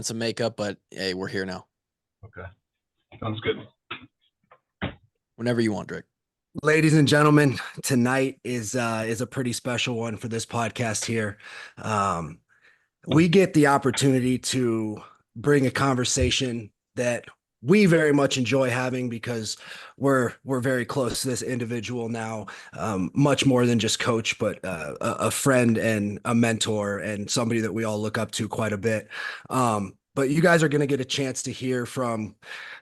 some makeup, but hey, we're here now. Okay. Sounds good. Whenever you want, Drake. Ladies and gentlemen, tonight is a pretty special one for this podcast here. We get the opportunity to bring a conversation that we very much enjoy having because we're very close to this individual now, much more than just coach, but a friend and a mentor and somebody that we all look up to quite a bit. But you guys are going to get a chance to hear from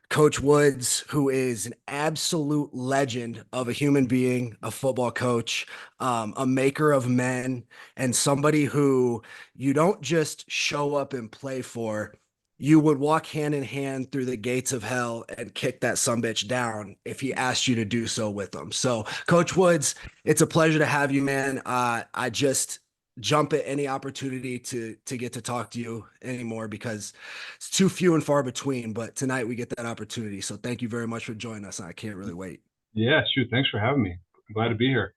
Coach Woods, who is an absolute legend of a human being, a football coach, a maker of men, and somebody who you don't just show up and play for. You would walk hand in hand through the gates of hell and kick that sumbitch down if he asked you to do so with them. So, Coach Woods, it's a pleasure to have you, man. I just jump at any opportunity to get to talk to you anymore because it's too few and far between. But tonight we get that opportunity. So thank you very much for joining us. I can't really wait. Yeah, shoot. Thanks for having me. I'm glad to be here.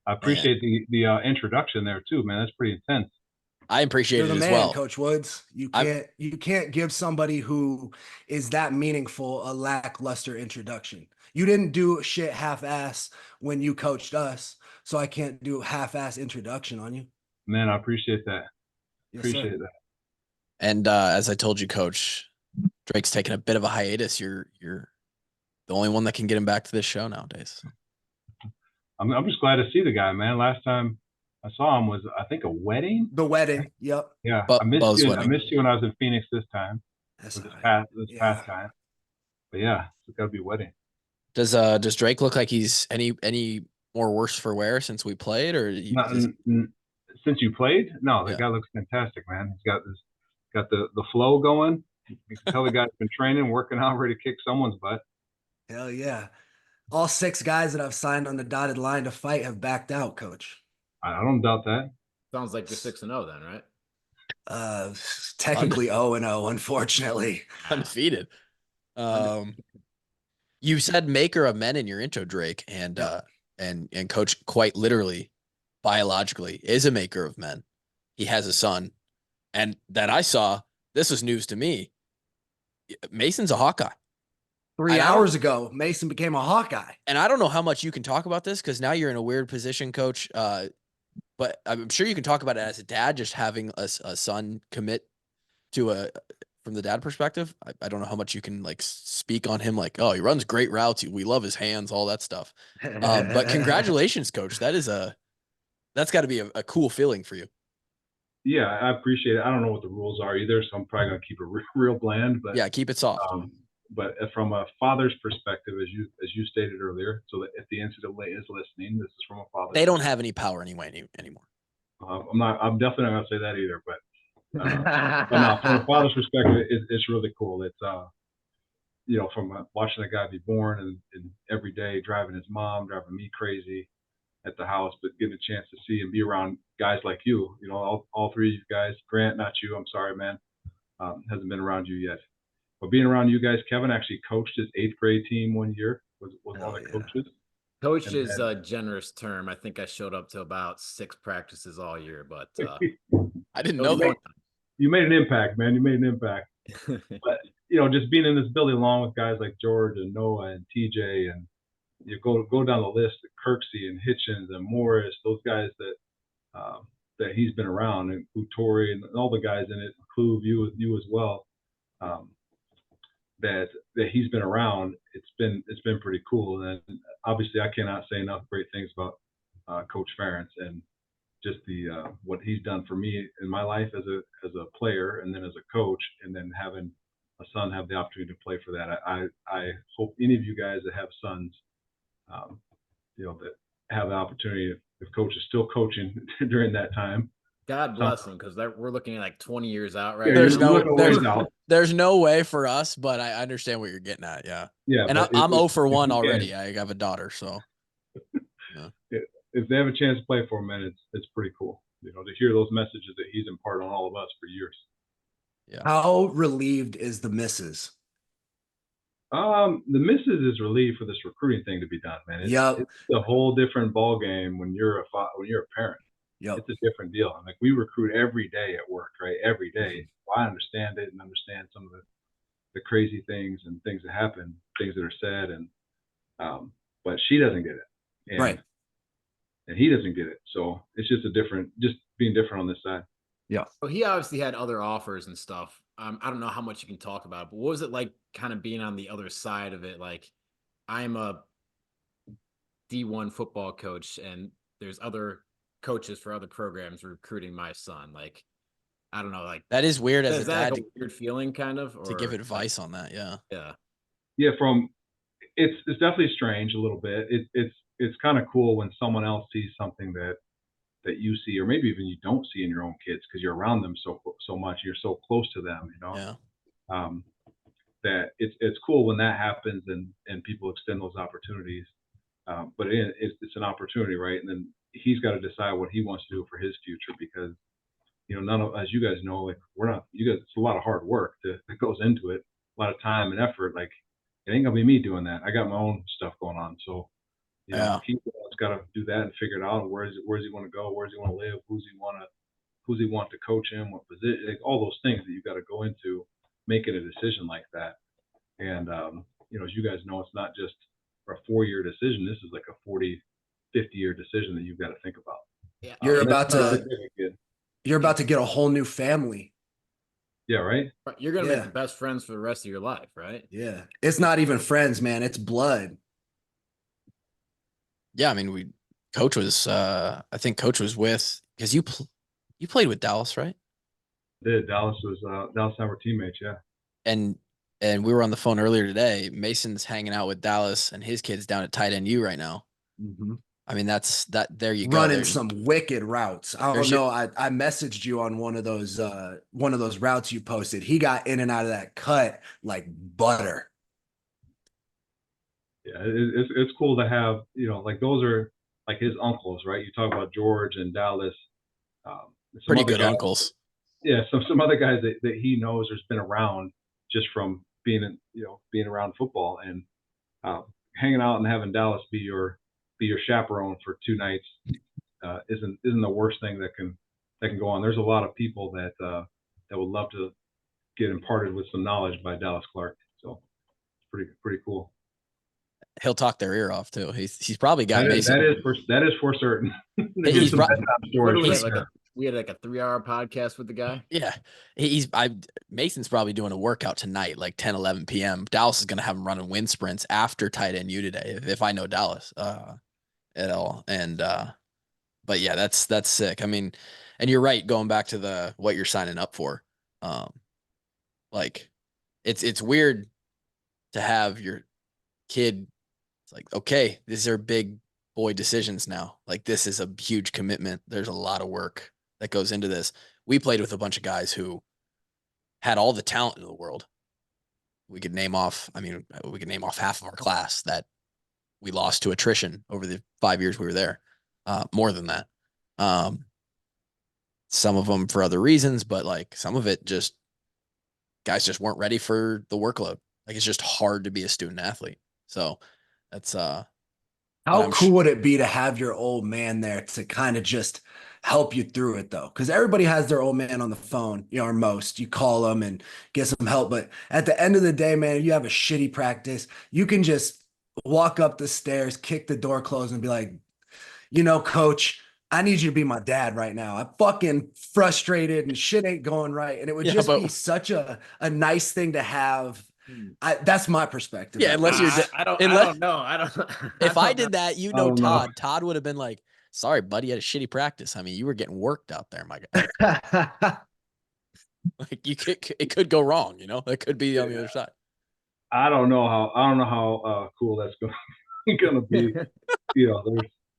I appreciate the introduction there too, man. That's pretty intense. I appreciate You're it the as man, well. Coach Woods. You can't give somebody who is that meaningful a lackluster introduction. You didn't do shit half-ass when you coached us, so I can't do half-ass introduction on you. Man, I appreciate that. Yes, appreciate sir. that. And as I told you, Coach, Drake's taking a bit of a hiatus. You're the only one that can get him back to this show nowadays. I'm just glad to see the guy, man. Last time I saw him was, I think, a wedding. The wedding. Yep. Yeah, But I missed Buzz you. wedding. I missed you when I was in Phoenix this time. That's This all right. past time. But yeah, it's got to be a wedding. Does Drake look like he's any more worse for wear since we played, or Since you played? No, the guy looks fantastic, man. He's got the flow going. You can tell the guy's been training, working out, ready to kick someone's butt. Hell yeah. All 6 guys that I've signed on the dotted line to fight have backed out, Coach. I don't doubt that. Sounds like you're 6-0 then, right? Technically 0-0, unfortunately. Undefeated. You said maker of men in your intro, Drake, and Coach quite literally, biologically, is a maker of men. He has a son, and that I saw. This was news to me. Mason's a Hawkeye. 3 hours ago, Mason became a Hawkeye. And I don't know how much you can talk about this because now you're in a weird position, Coach. But I'm sure you can talk about it as a dad, just having a son commit to from the dad perspective. I don't know how much you can like speak on him. Like, oh, he runs great routes. We love his hands, all that stuff. But congratulations, Coach. That's got to be a cool feeling for you. Yeah, I appreciate it. I don't know what the rules are either, so I'm probably gonna keep it real bland. But yeah, keep it soft. But from a father's perspective, as you stated earlier, so that if the NCAA is listening, this is from a father. They don't have any power anymore. I'm definitely not gonna say that either. But no, from a father's perspective, it's really cool. It's from watching a guy be born and every day driving his mom, driving me crazy at the house, but getting a chance to see and be around guys like you. All 3 of you guys. Grant, not you. I'm sorry, man. Hasn't been around you yet. But being around you guys, Kevin actually coached his 8th grade team one year. Was one of the coaches. Coach is a generous term. I think I showed up to about 6 practices all year, but I didn't know that. You made an impact, man. You made an impact. But just being in this building along with guys like George and Noah and TJ, and you go down the list, Kirksey and Hitchens and Morris, those guys that he's been around, and Utori and all the guys in it, Kluve, you as well. That he's been around, it's been pretty cool. And obviously I cannot say enough great things about Coach Ferentz and just the what he's done for me in my life as a player, and then as a coach, and then having a son have the opportunity to play for that. I hope any of you guys that have sons, that have the opportunity, if coach is still coaching during that time. God bless him, because we're looking at like 20 years out, right? There's no way for us, but I understand what you're getting at. Yeah. Yeah. And I'm 0 for 1 already. I have a daughter, so. Yeah. If they have a chance to play for him, man, it's pretty cool. To hear those messages that he's imparted on all of us for years. Yeah. How relieved is the missus? The missus is relieved for this recruiting thing to be done, man. It's a whole different ball game when you're a parent. Yep. it's a different deal. And like we recruit every day at work, right? Every day. I understand it and understand some of the crazy things and things that happen, things that are said, and but she doesn't get it, and Right. and he doesn't get it. So it's just just being different on this side. Yeah. So he obviously had other offers and stuff. I don't know how much you can talk about, but what was it like kind of being on the other side of it? Like, I'm a D1 football coach and there's other coaches for other programs recruiting my son. Like, I don't know, like That is weird as a is that dad like a weird feeling kind of, to give or advice on that. Yeah. yeah. Yeah, it's definitely strange a little bit. It's kind of cool when someone else sees something that you see, or maybe even you don't see in your own kids because you're around them so much, you're so close to them, Yeah. um, that it's cool when that happens and people extend those opportunities. But it's an opportunity, right? And then he's got to decide what he wants to do for his future because none of, as you guys know, like we're not, you guys, it's a lot of hard work that goes into it, a lot of time and effort. Like it ain't gonna be me doing that. I got my own stuff going on, so Yeah. he's got to do that and figure it out. Where's he want to go? Where's he want to live? Who's he want to coach him? What position? Like, all those things that you got to go into making a decision like that. And as you guys know, it's not just a 4-year decision. This is like a 40, 50-year decision that you've got to think about. Yeah. You're And about that's to good. you're about to get a whole new family. Yeah, right. You're gonna make Yeah. the best friends for the rest of your life, right? Yeah. It's not even friends, man. It's blood. Yeah. I mean, coach was, I think coach was with, because you played with Dallas, right? Dallas and I were teammates. Yeah. And we were on the phone earlier today. Mason's hanging out with Dallas and his kids down at tight end U right now. Mm-hmm. I mean, there you go. Running some wicked routes. I don't There's know. I messaged you on one of those routes you posted. He got in and out of that cut like butter. Yeah, it's cool to have, like those are like his uncles, right? You talk about George and Dallas. pretty good uncles. Yeah, some other guys that he knows or has been around just from being around football, and hanging out and having Dallas be your chaperone for 2 nights isn't the worst thing that can go on. There's a lot of people that would love to get imparted with some knowledge by Dallas Clark. So it's pretty cool. He'll talk their ear off too. He's probably got Mason. That is for certain. He's some bedtime stories We for had sure. we had like a 3-hour podcast with the guy. Yeah. Mason's probably doing a workout tonight, like 10, 11 p.m. Dallas is going to have him running wind sprints after tight end U today, if I know Dallas at all. And, but yeah, that's sick. I mean, and you're right, going back to what you're signing up for. Like it's weird to have your kid. It's like, okay, these are big boy decisions now. Like this is a huge commitment. There's a lot of work that goes into this. We played with a bunch of guys who had all the talent in the world. We could name off half of our class that we lost to attrition over the 5 years we were there. More than that. Some of them for other reasons, but like some of it just guys just weren't ready for the workload. Like it's just hard to be a student athlete. So that's How cool would it be to have your old man there to kind of just help you through it though? Because everybody has their old man on the phone, or most. You call them and get some help. But at the end of the day, man, if you have a shitty practice, you can just walk up the stairs, kick the door closed, and be like, coach, I need you to be my dad right now. I'm fucking frustrated and shit ain't going right. And it would just be such a nice thing to have. That's my perspective. Yeah, unless you're. I don't know. If I did that, Todd. Todd would have been like, "Sorry, buddy, you had a shitty practice. I mean, you were getting worked out there, my guy. Like it could go wrong. It could be on the other side." I don't know how cool that's gonna be.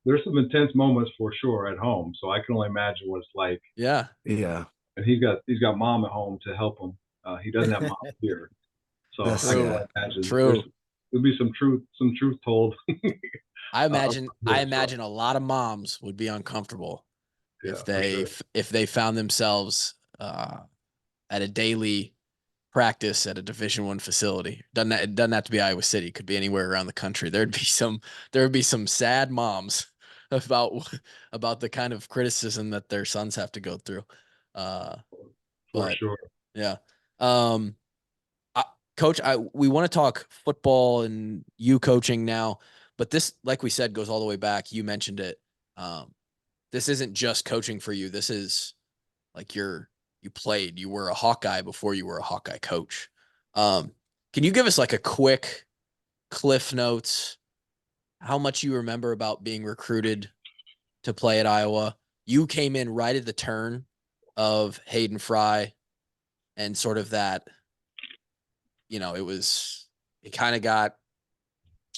There's some intense moments for sure at home, so I can only imagine what it's like. Yeah. And he's got mom at home to help him. He doesn't have mom here. So I can imagine. True. There'll be some truth told. I imagine a lot of moms would be uncomfortable if they found themselves at a daily practice at a Division I facility. It doesn't have to be Iowa City. It could be anywhere around the country. There would be some sad moms about the kind of criticism that their sons have to go through. For But sure. yeah. Coach, we want to talk football and you coaching now, but this, like we said, goes all the way back. You mentioned it. This isn't just coaching for you. This is like you were a Hawkeye before you were a Hawkeye coach. Can you give us like a quick Cliff Notes, how much you remember about being recruited to play at Iowa? You came in right at the turn of Hayden Fry and sort of that, it kind of got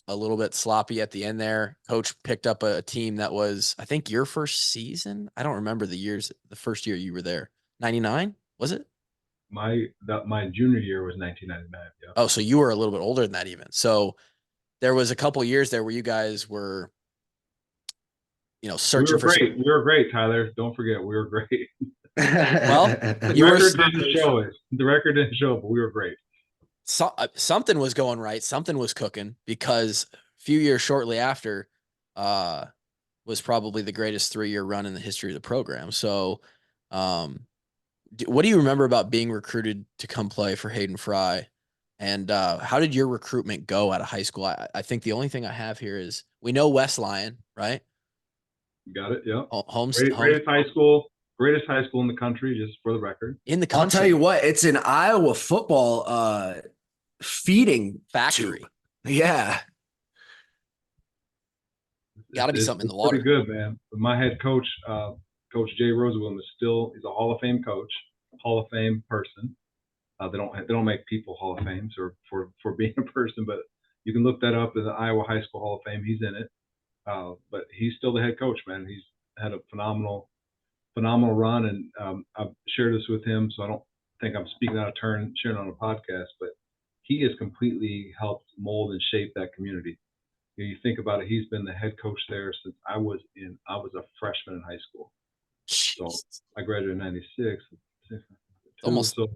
a little bit sloppy at the end there. Coach picked up a team that was, I think, your first season. I don't remember the first year you were there. 99, was it? My junior year was 1999. Yeah. Oh, so you were a little bit older than that even. So there was a couple years there where you guys were, searching for. We were great, Tyler. Don't forget, we were great. Well, the record didn't show it. The record didn't show it, but we were great. Something was going right. Something was cooking, because a few years shortly after was probably the greatest 3-year run in the history of the program. So what do you remember about being recruited to come play for Hayden Fry? And how did your recruitment go out of high school? I think the only thing I have here is we know West Lyon, right? Got it. Yeah. Greatest high school in the country, just for the record. In the country. I'll tell you what, it's an Iowa football feeding factory. tube. Yeah. Got to be something in the water. Pretty good, man. My head coach, Coach Jay Roosevelt, he's a Hall of Fame coach, Hall of Fame person. They don't make people Hall of Fames or for being a person, but you can look that up in the Iowa High School Hall of Fame. He's in it. But he's still the head coach, man. He's had a phenomenal run, and I've shared this with him, so I don't think I'm speaking out of turn sharing on a podcast, but he has completely helped mold and shape that community. You think about it, he's been the head coach there since I was a freshman in high school. So I graduated in 96. Almost. So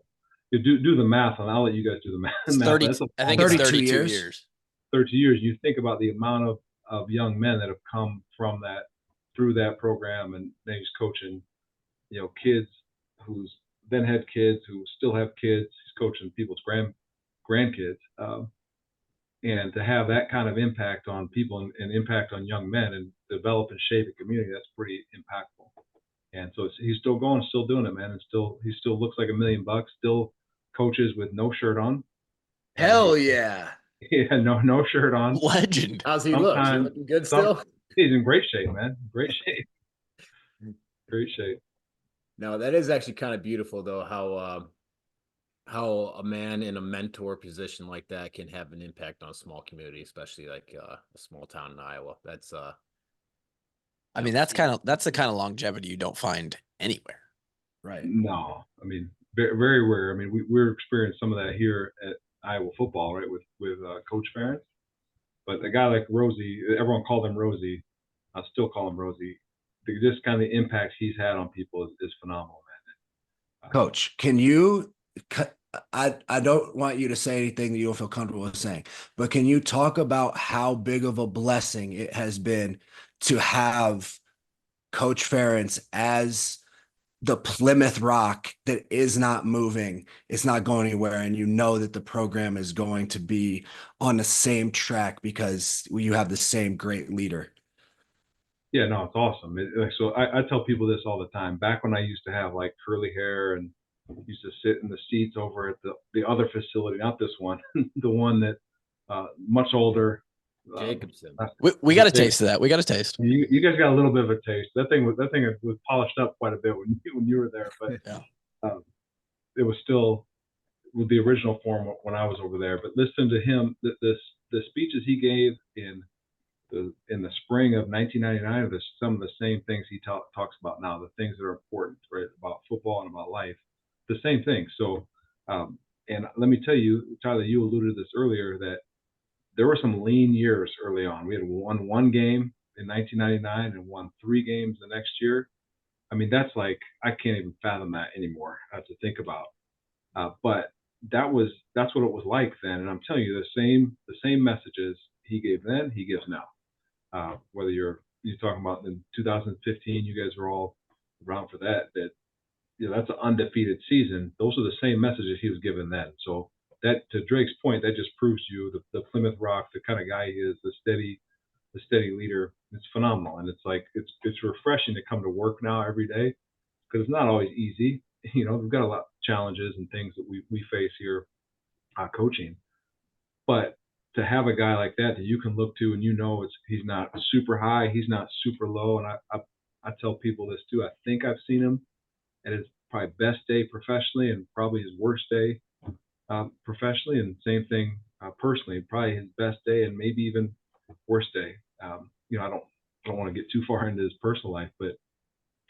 you do the math, and I'll let you guys do the math. 30, I think it's 32 years. 32 years. You think about the amount of young men that have come from that, through that program, and then he's coaching, kids who's then had kids who still have kids. He's coaching people's grandkids. And to have that kind of impact on people and impact on young men and develop and shape a community, that's pretty impactful. And so he's still going, still doing it, man. And he still looks like $1 million, still coaches with no shirt on. Hell yeah. Yeah, no shirt on. Legend. How's he look? Is he looking good still? He's in great shape, man. Great shape. Great shape. No, that is actually kind of beautiful, though, how a man in a mentor position like that can have an impact on a small community, especially like a small town in Iowa. That's I mean, that's the kind of longevity you don't find anywhere. Right. No, I mean, very, very rare. I mean, we're experiencing some of that here at Iowa football, right? With Coach Ferentz. But a guy like Rosie, everyone called him Rosie. I still call him Rosie. Just kind of the impact he's had on people is phenomenal, man. Coach, can you? I don't want you to say anything that you don't feel comfortable with saying, but can you talk about how big of a blessing it has been to have Coach Ferentz as the Plymouth Rock that is not moving, it's not going anywhere, and you know that the program is going to be on the same track because you have the same great leader? Yeah, no, it's awesome. So I tell people this all the time. Back when I used to have like curly hair and used to sit in the seats over at the other facility, not this one, the one that much older. Jacobson. We got a taste of that. We got a taste. You guys got a little bit of a taste. That thing was polished up quite a bit when you were there, but yeah. It was still with the original form when I was over there. But listen to him, the speeches he gave in the spring of 1999 are some of the same things he talks about now, the things that are important, right, about football and about life, the same thing. So, and let me tell you, Tyler, you alluded to this earlier, that there were some lean years early on. We had won one game in 1999 and won 3 games the next year. I mean, that's like, I can't even fathom that anymore to think about. But that's what it was like then. And I'm telling you, the same messages he gave then, he gives now. Whether you're you're talking about in 2015, you guys were all around for that. That's an undefeated season. Those are the same messages he was given then. So that, to Drake's point, that just proves to you the Plymouth Rock, the kind of guy he is, the steady leader. It's phenomenal, and it's like it's refreshing to come to work now every day, because it's not always easy. We've got a lot of challenges and things that we face here coaching, but to have a guy like that you can look to, and he's not super high, he's not super low. And I tell people this too. I think I've seen him at his probably best day professionally, and probably his worst day professionally, and same thing personally, probably his best day and maybe even worst day. I don't want to get too far into his personal life, but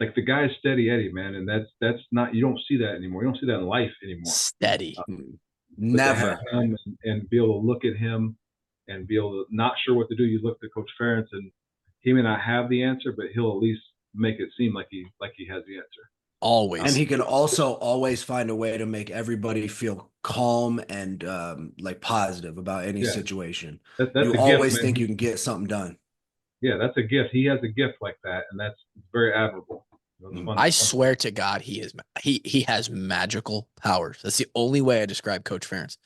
like, the guy's steady Eddie, man, and that's not, you don't see that anymore. You don't see that in life anymore. Steady. Never. Him and be able to look at him and be able to, not sure what to do. You look at Coach Ferentz, and he may not have the answer, but he'll at least make it seem like he has the answer. Always. And he can also always find a way to make everybody feel calm and like positive about any situation. That's you a always gift, think you can get something done. Yeah, that's a gift. He has a gift like that, and that's very admirable. I swear to God, he has magical powers. That's the only way I describe Coach Ferentz.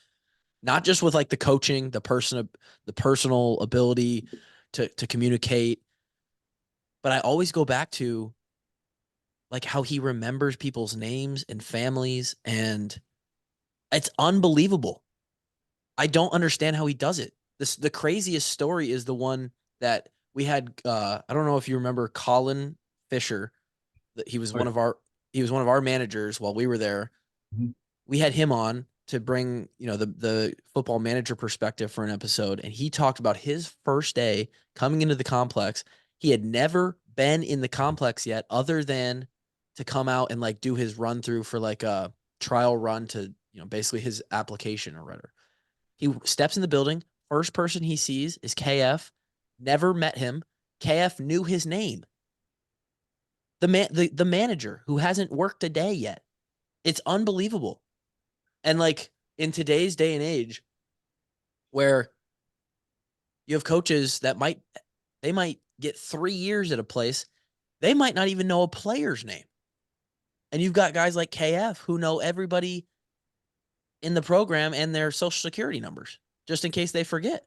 Not just with like the coaching, the personal ability to communicate, but I always go back to like how he remembers people's names and families, and it's unbelievable. I don't understand how he does it. The craziest story is the one that we had. I don't know if you remember Colin Fisher. He was one of our managers while we were there. Mm-hmm. We had him on to bring, the football manager perspective for an episode. And he talked about his first day coming into the complex. He had never been in the complex yet, other than to come out and like do his run through for like a trial run to, basically his application or whatever. He steps in the building. First person he sees is KF. Never met him. KF knew his name. The manager who hasn't worked a day yet. It's unbelievable. And like, in today's day and age, where you have coaches that might get 3 years at a place, they might not even know a player's name. And you've got guys like KF who know everybody in the program and their social security numbers, just in case they forget.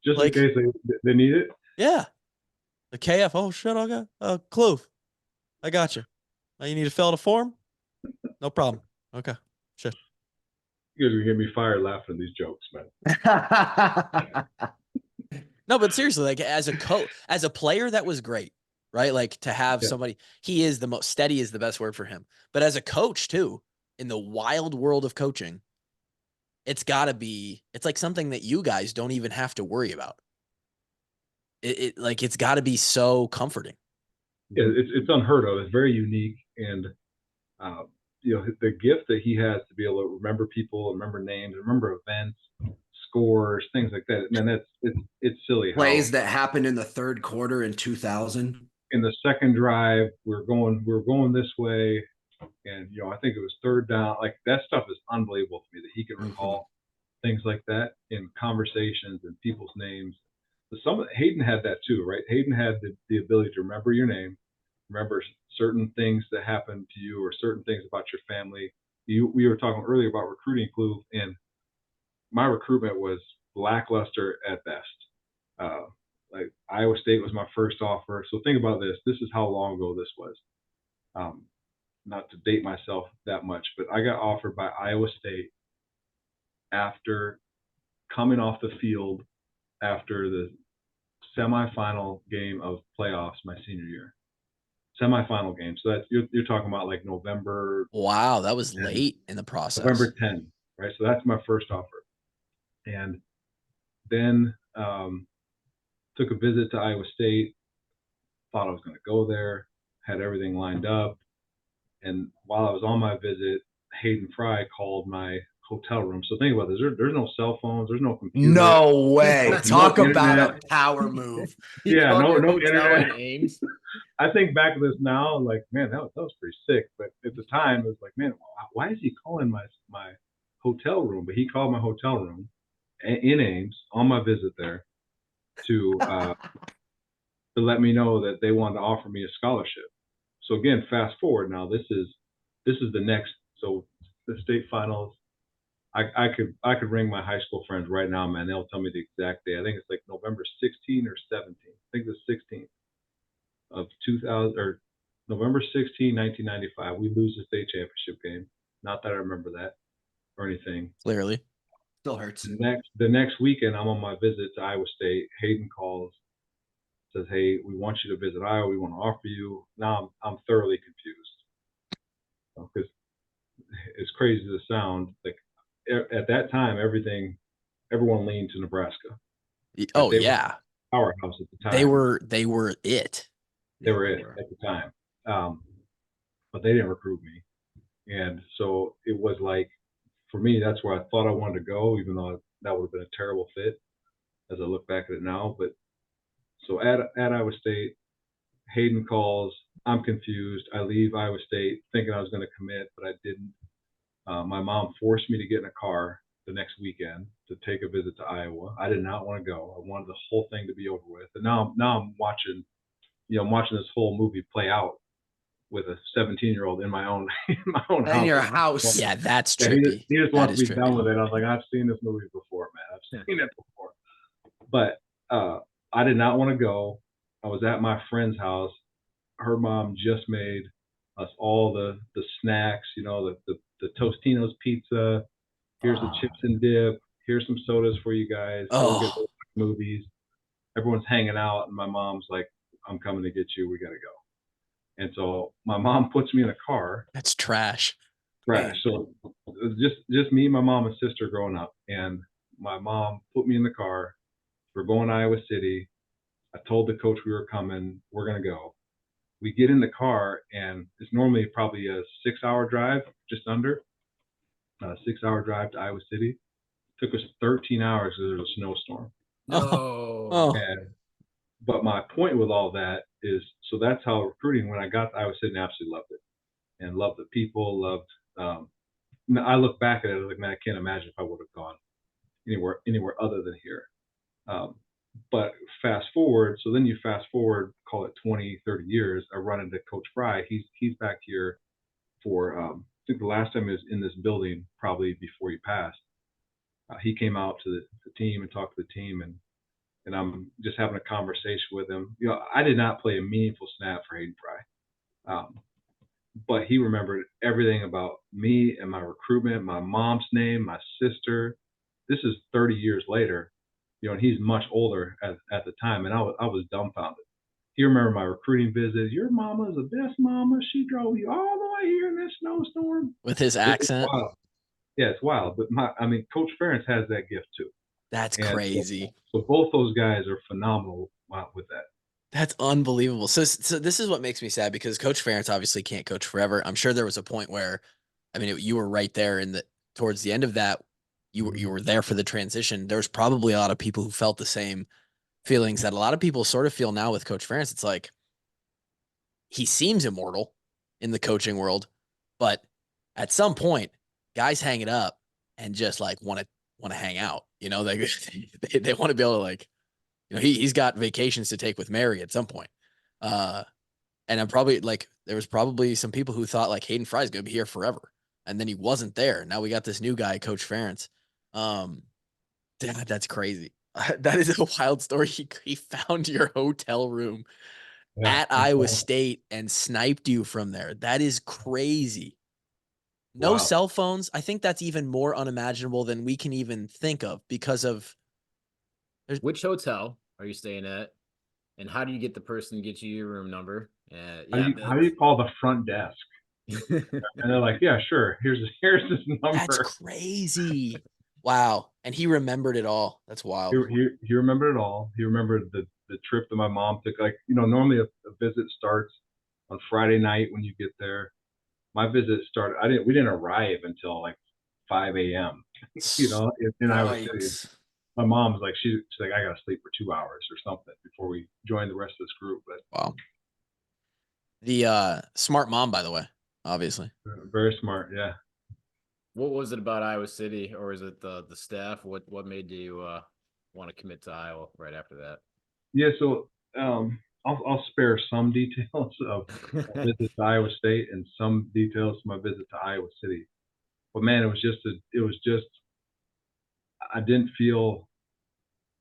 Just in case they need it? Yeah. The KF, oh shit, I got Kloof. I got you. You need to fill out a form? No problem. Okay. Shit. You guys are gonna get me fired laughing at these jokes, man. No, but seriously, like, as a player, that was great, right? Like, to have somebody, he is the most steady is the best word for him. But as a coach too, in the wild world of coaching, it's like something that you guys don't even have to worry about. It's got to be so comforting. Yeah, it's unheard of. It's very unique, and the gift that he has to be able to remember people, remember names, remember events, scores, things like that. Man, it's silly. Plays that happened in the third quarter in 2000. In the second drive, we're going this way, and I think it was third down. Like, that stuff is unbelievable to me, that he can recall things like that in conversations and people's names. Hayden had that too, right? Hayden had the ability to remember your name, remember certain things that happened to you, or certain things about your family. We were talking earlier about recruiting, Kloof, and my recruitment was lackluster at best. Like, Iowa State was my first offer. So think about this. This is how long ago this was. Not to date myself that much, but I got offered by Iowa State after coming off the field after the semifinal game of playoffs my senior year. Semifinal game. So that's you're talking about like November. Wow, that was 10, late in the process. November 10, right? So that's my first offer. And then took a visit to Iowa State, thought I was going to go there, had everything lined up. And while I was on my visit, Hayden Fry called my hotel room. So think about this. There's no cell phones. There's no computer. No way. Talk about internet. A power move. Yeah, no internet. I think back to this now, like, man, that was pretty sick. But at the time, it was like, man, why is he calling my hotel room? But he called my hotel room in Ames on my visit there to to let me know that they wanted to offer me a scholarship. So again, fast forward now, this is the next, so the state finals, I could ring my high school friends right now, man. They'll tell me the exact day. I think it's like November 16 or 17. I think it's 16th of 2000 or November 16, 1995. We lose the state championship game. Not that I remember that or anything. Clearly. Still hurts. The next weekend, I'm on my visit to Iowa State. Hayden calls, says, "Hey, we want you to visit Iowa. We want to offer you." Now I'm thoroughly confused because it's crazy to sound like at that time everyone leaned to Nebraska. Oh they were yeah, powerhouse at the time. they were it. They were it at the time, but they didn't recruit me, and so it was like for me that's where I thought I wanted to go, even though that would have been a terrible fit as I look back at it now. But so at Iowa State, Hayden calls. I'm confused. I leave Iowa State thinking I was going to commit, but I didn't. My mom forced me to get in a car the next weekend to take a visit to Iowa. I did not want to go. I wanted the whole thing to be over with. And now I'm watching, I'm watching this whole movie play out with a 17-year-old in my own house. In your house. Yeah, that's Yeah, trippy. he just wants to be trippy. done with it. I was like, I've seen this movie before, man. I've seen it before. But I did not want to go. I was at my friend's house. Her mom just made us all the snacks, the Tostino's pizza. Here's the chips and dip. Here's some sodas for you guys. Go get movies. Everyone's hanging out, and my mom's like, "I'm coming to get you. We gotta go." And so my mom puts me in a car. That's trash. Trash. So just me, my mom, and sister growing up, and my mom put me in the car. We're going to Iowa City. I told the coach we were coming. We're gonna go. We get in the car, and it's normally probably a 6-hour drive, just under a 6-hour drive to Iowa City. It took us 13 hours because there was a snowstorm. No. But my point with all that is, so that's how recruiting, when I got to Iowa City, and absolutely loved it, and loved the people, loved. I look back at it like, man, I can't imagine if I would have gone anywhere other than here. But fast forward, so then you fast forward, call it 20, 30 years, I run into Coach Fry. He's back here for, I think the last time he was in this building, probably before he passed. He came out to the team and talked to the team, and I'm just having a conversation with him. I did not play a meaningful snap for Hayden Fry. But he remembered everything about me and my recruitment, my mom's name, my sister. This is 30 years later. And he's much older at the time, and I was dumbfounded. He remembered my recruiting visit. Your mama's the best mama. She drove you all the way here in this snowstorm. With his accent. Wild. Yeah, it's wild. But Coach Ferentz has that gift too. That's And crazy. So both those guys are phenomenal with that. That's unbelievable. So this is what makes me sad, because Coach Ferentz obviously can't coach forever. I'm sure there was a point where, you were right there towards the end of that. You were there for the transition. There's probably a lot of people who felt the same feelings that a lot of people sort of feel now with Coach Ferentz. It's like, he seems immortal in the coaching world, but at some point, guys hang it up and just like want to hang out. They want to be able to he's got vacations to take with Mary at some point. And I'm probably there was probably some people who thought like Hayden Fry's going to be here forever. And then he wasn't there. Now we got this new guy, Coach Ferentz. That's crazy. That is a wild story. He found your hotel room at Iowa State and sniped you from there. That is crazy. No cell phones. I think that's even more unimaginable than we can even think of because of. Which hotel are you staying at? And how do you get the person to get you your room number? How do you call the front desk? And they're like, yeah, sure. Here's this number. That's crazy. Wow. And he remembered it all. That's wild. He remembered it all. He remembered the trip that my mom took. Normally a visit starts on Friday night when you get there. My visit started, we didn't arrive until like 5 a.m. In Iowa City. My mom's like, she's like, I gotta sleep for 2 hours or something before we join the rest of this group. But wow. The smart mom, by the way, obviously. Very smart, yeah. What was it about Iowa City, or is it the staff? What made you want to commit to Iowa right after that? Yeah, so I'll I'll spare some details of my visit to Iowa State and some details to my visit to Iowa City. But man, it was just I didn't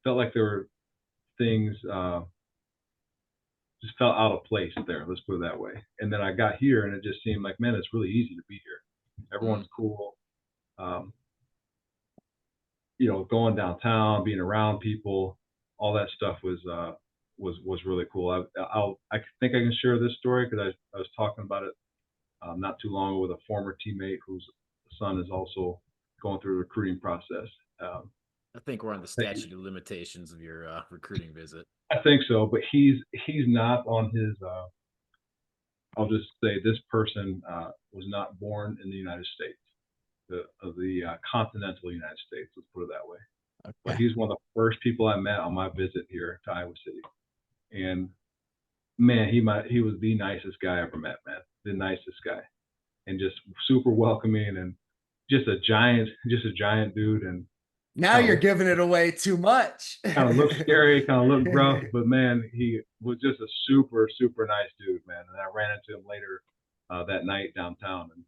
felt like there were things just felt out of place there. Let's put it that way. And then I got here, and it just seemed like, man, it's really easy to be here. Everyone's cool. You know, going downtown, being around people, all that stuff was really cool. I think I can share this story because I was talking about it not too long ago with a former teammate whose son is also going through the recruiting process. I think we're on the statute of limitations of your recruiting visit. I think so, but he's not on his. I'll just say this person was not born in the United States, the continental United States. Let's put it that way. Okay. But he's one of the first people I met on my visit here to Iowa City, and man, he was the nicest guy I ever met, man, the nicest guy, and just super welcoming and just a giant dude. And Now you're giving it away too much. kind of looked scary, kind of looked gruff, but man, he was just a super, super nice dude, man. And I ran into him later that night downtown and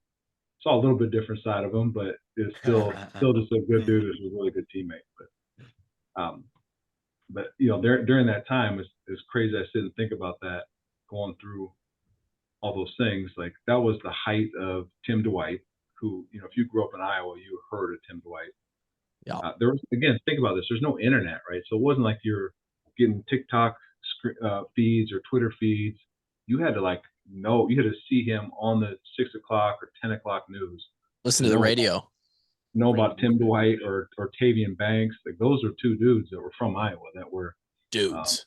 saw a little bit different side of him, but it's still just a good dude. It's a really good teammate. But you know, during that time, it's crazy. I sit and think about that, going through all those things. Like that was the height of Tim Dwight, who, you know, if you grew up in Iowa, you heard of Tim Dwight. Yeah. There was, again, think about this. There's no internet, right? So it wasn't like you're getting TikTok feeds or Twitter feeds. You had to you had to see him on the 6 o'clock or 10 o'clock news. Listen to the radio. Know about Tim Dwight or Tavian Banks. Like those are two dudes that were from Iowa that were Dudes.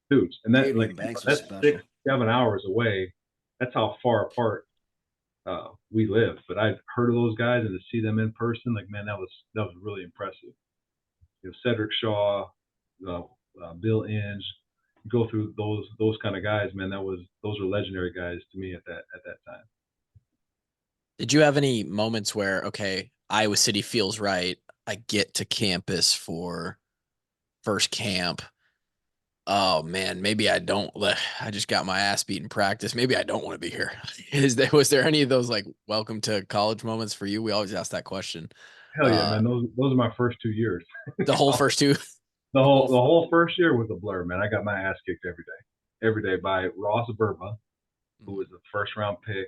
And that Tavian Banks was that's special. 6-7 hours away. That's how far apart we live. But I've heard of those guys, and to see them in person, like, man, that was really impressive. You know, Cedric Shaw, Bill Inge, go through those kind of guys, man. Those are legendary guys to me at that time. Did you have any moments where, okay, Iowa City feels right, I get to campus for first camp, oh man, maybe I don't, I just got my ass beat in practice, maybe I don't want to be here? Was there any of those like welcome to college moments for you? We always ask that question. Hell yeah, man. Those are my first 2 years. The whole first two? The whole first year was a blur, man. I got my ass kicked every day by Ross Burba, who was the first round pick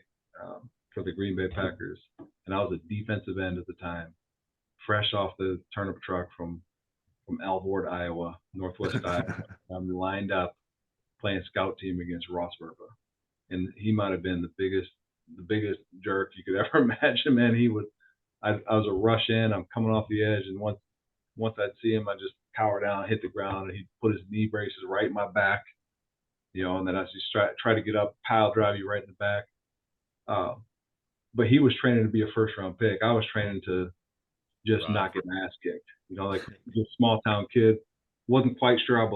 for the Green Bay Packers, and I was a defensive end at the time, fresh off the turnip truck from Alvord, Iowa, Northwest Iowa. I'm lined up playing scout team against Ross Burba, and he might have been the biggest jerk you could ever imagine, man. I was a rush in. I'm coming off the edge, and once I'd see him, I just cower down, hit the ground, and he'd put his knee braces right in my back, you know, and then I just try to get up, pile drive you right in the back. But he was training to be a first round pick. I was training to just not get my ass kicked. You know, like just small town kid, wasn't quite sure I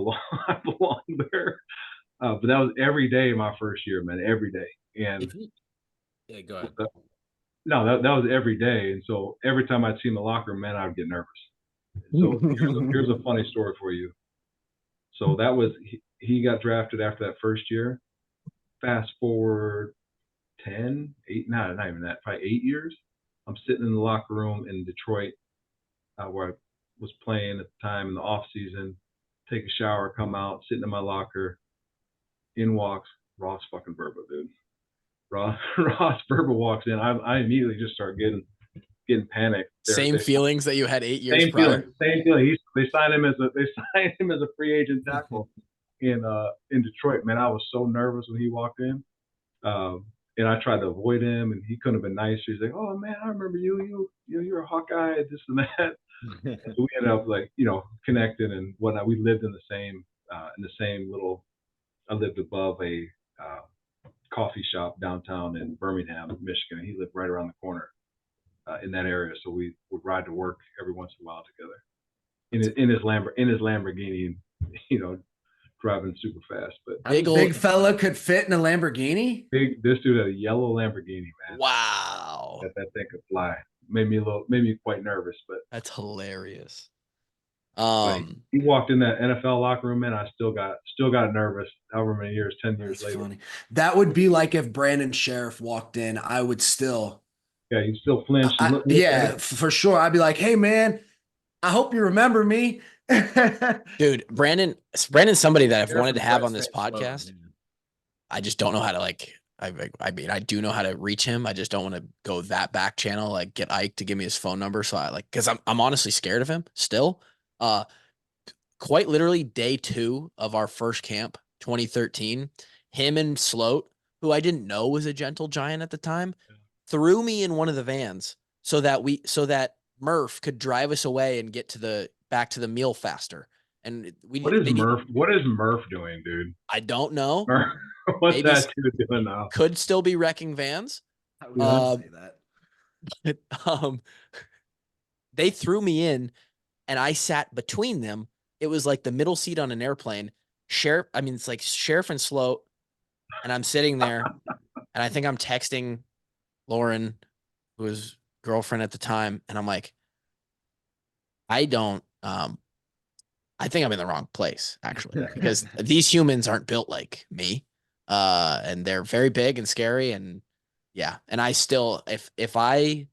belonged there. But that was every day my first year, man, every day. And yeah, go ahead. No, that was every day. And so every time I'd see him in the locker room, man, I would get nervous. So here's a funny story for you. So that was, he got drafted after that first year. Fast forward 10, 8, not even that, probably 8 years. I'm sitting in the locker room in Detroit where I was playing at the time in the off season, take a shower, come out, sitting in my locker. In walks Ross fucking Burba, dude. Ross Burba walks in. I immediately just start getting panicked. Same feelings that you had 8 years prior. Same feeling. They signed him as a free agent tackle in Detroit. Man, I was so nervous when he walked in, and I tried to avoid him, and he couldn't have been nicer. He's like, "Oh man, I remember you. You're a Hawkeye, this and that." And so we ended up connecting and whatnot. We lived in the same little. I lived above a coffee shop downtown in Birmingham, Michigan, and he lived right around the corner in that area. So we would ride to work every once in a while together in his Lamborghini, driving super fast. But big fella could fit in a Lamborghini. This dude had a yellow Lamborghini, man. Wow, that thing could fly. Made me quite nervous, but that's hilarious. He walked in that NFL locker room, man. I still got nervous. However many years, 10 years That's later. funny. That would be like if Brandon Sheriff walked in, I would still. Yeah, he still flinched. Yeah, for sure. I'd be like, hey, man, I hope you remember me. Dude, Brandon's somebody that I've wanted to have on this podcast. I just don't know how to I mean, I do know how to reach him. I just don't want to go that back channel, like get Ike to give me his phone number. So because I'm honestly scared of him still. Quite literally day 2 of our first camp, 2013, him and Sloat, who I didn't know was a gentle giant at the time, threw me in one of the vans so that Murph could drive us away and get back to the meal faster. And what is Murph doing, dude? I don't know. What's maybe that dude doing now? Could still be wrecking vans. I would say that. But, they threw me in and I sat between them. It was like the middle seat on an airplane. It's like Sheriff and Sloat. And I'm sitting there and I think I'm texting Lauren, who was girlfriend at the time. And I'm like, I think I'm in the wrong place, actually, because these humans aren't built like me. And they're very big and scary. And yeah. And I still, if I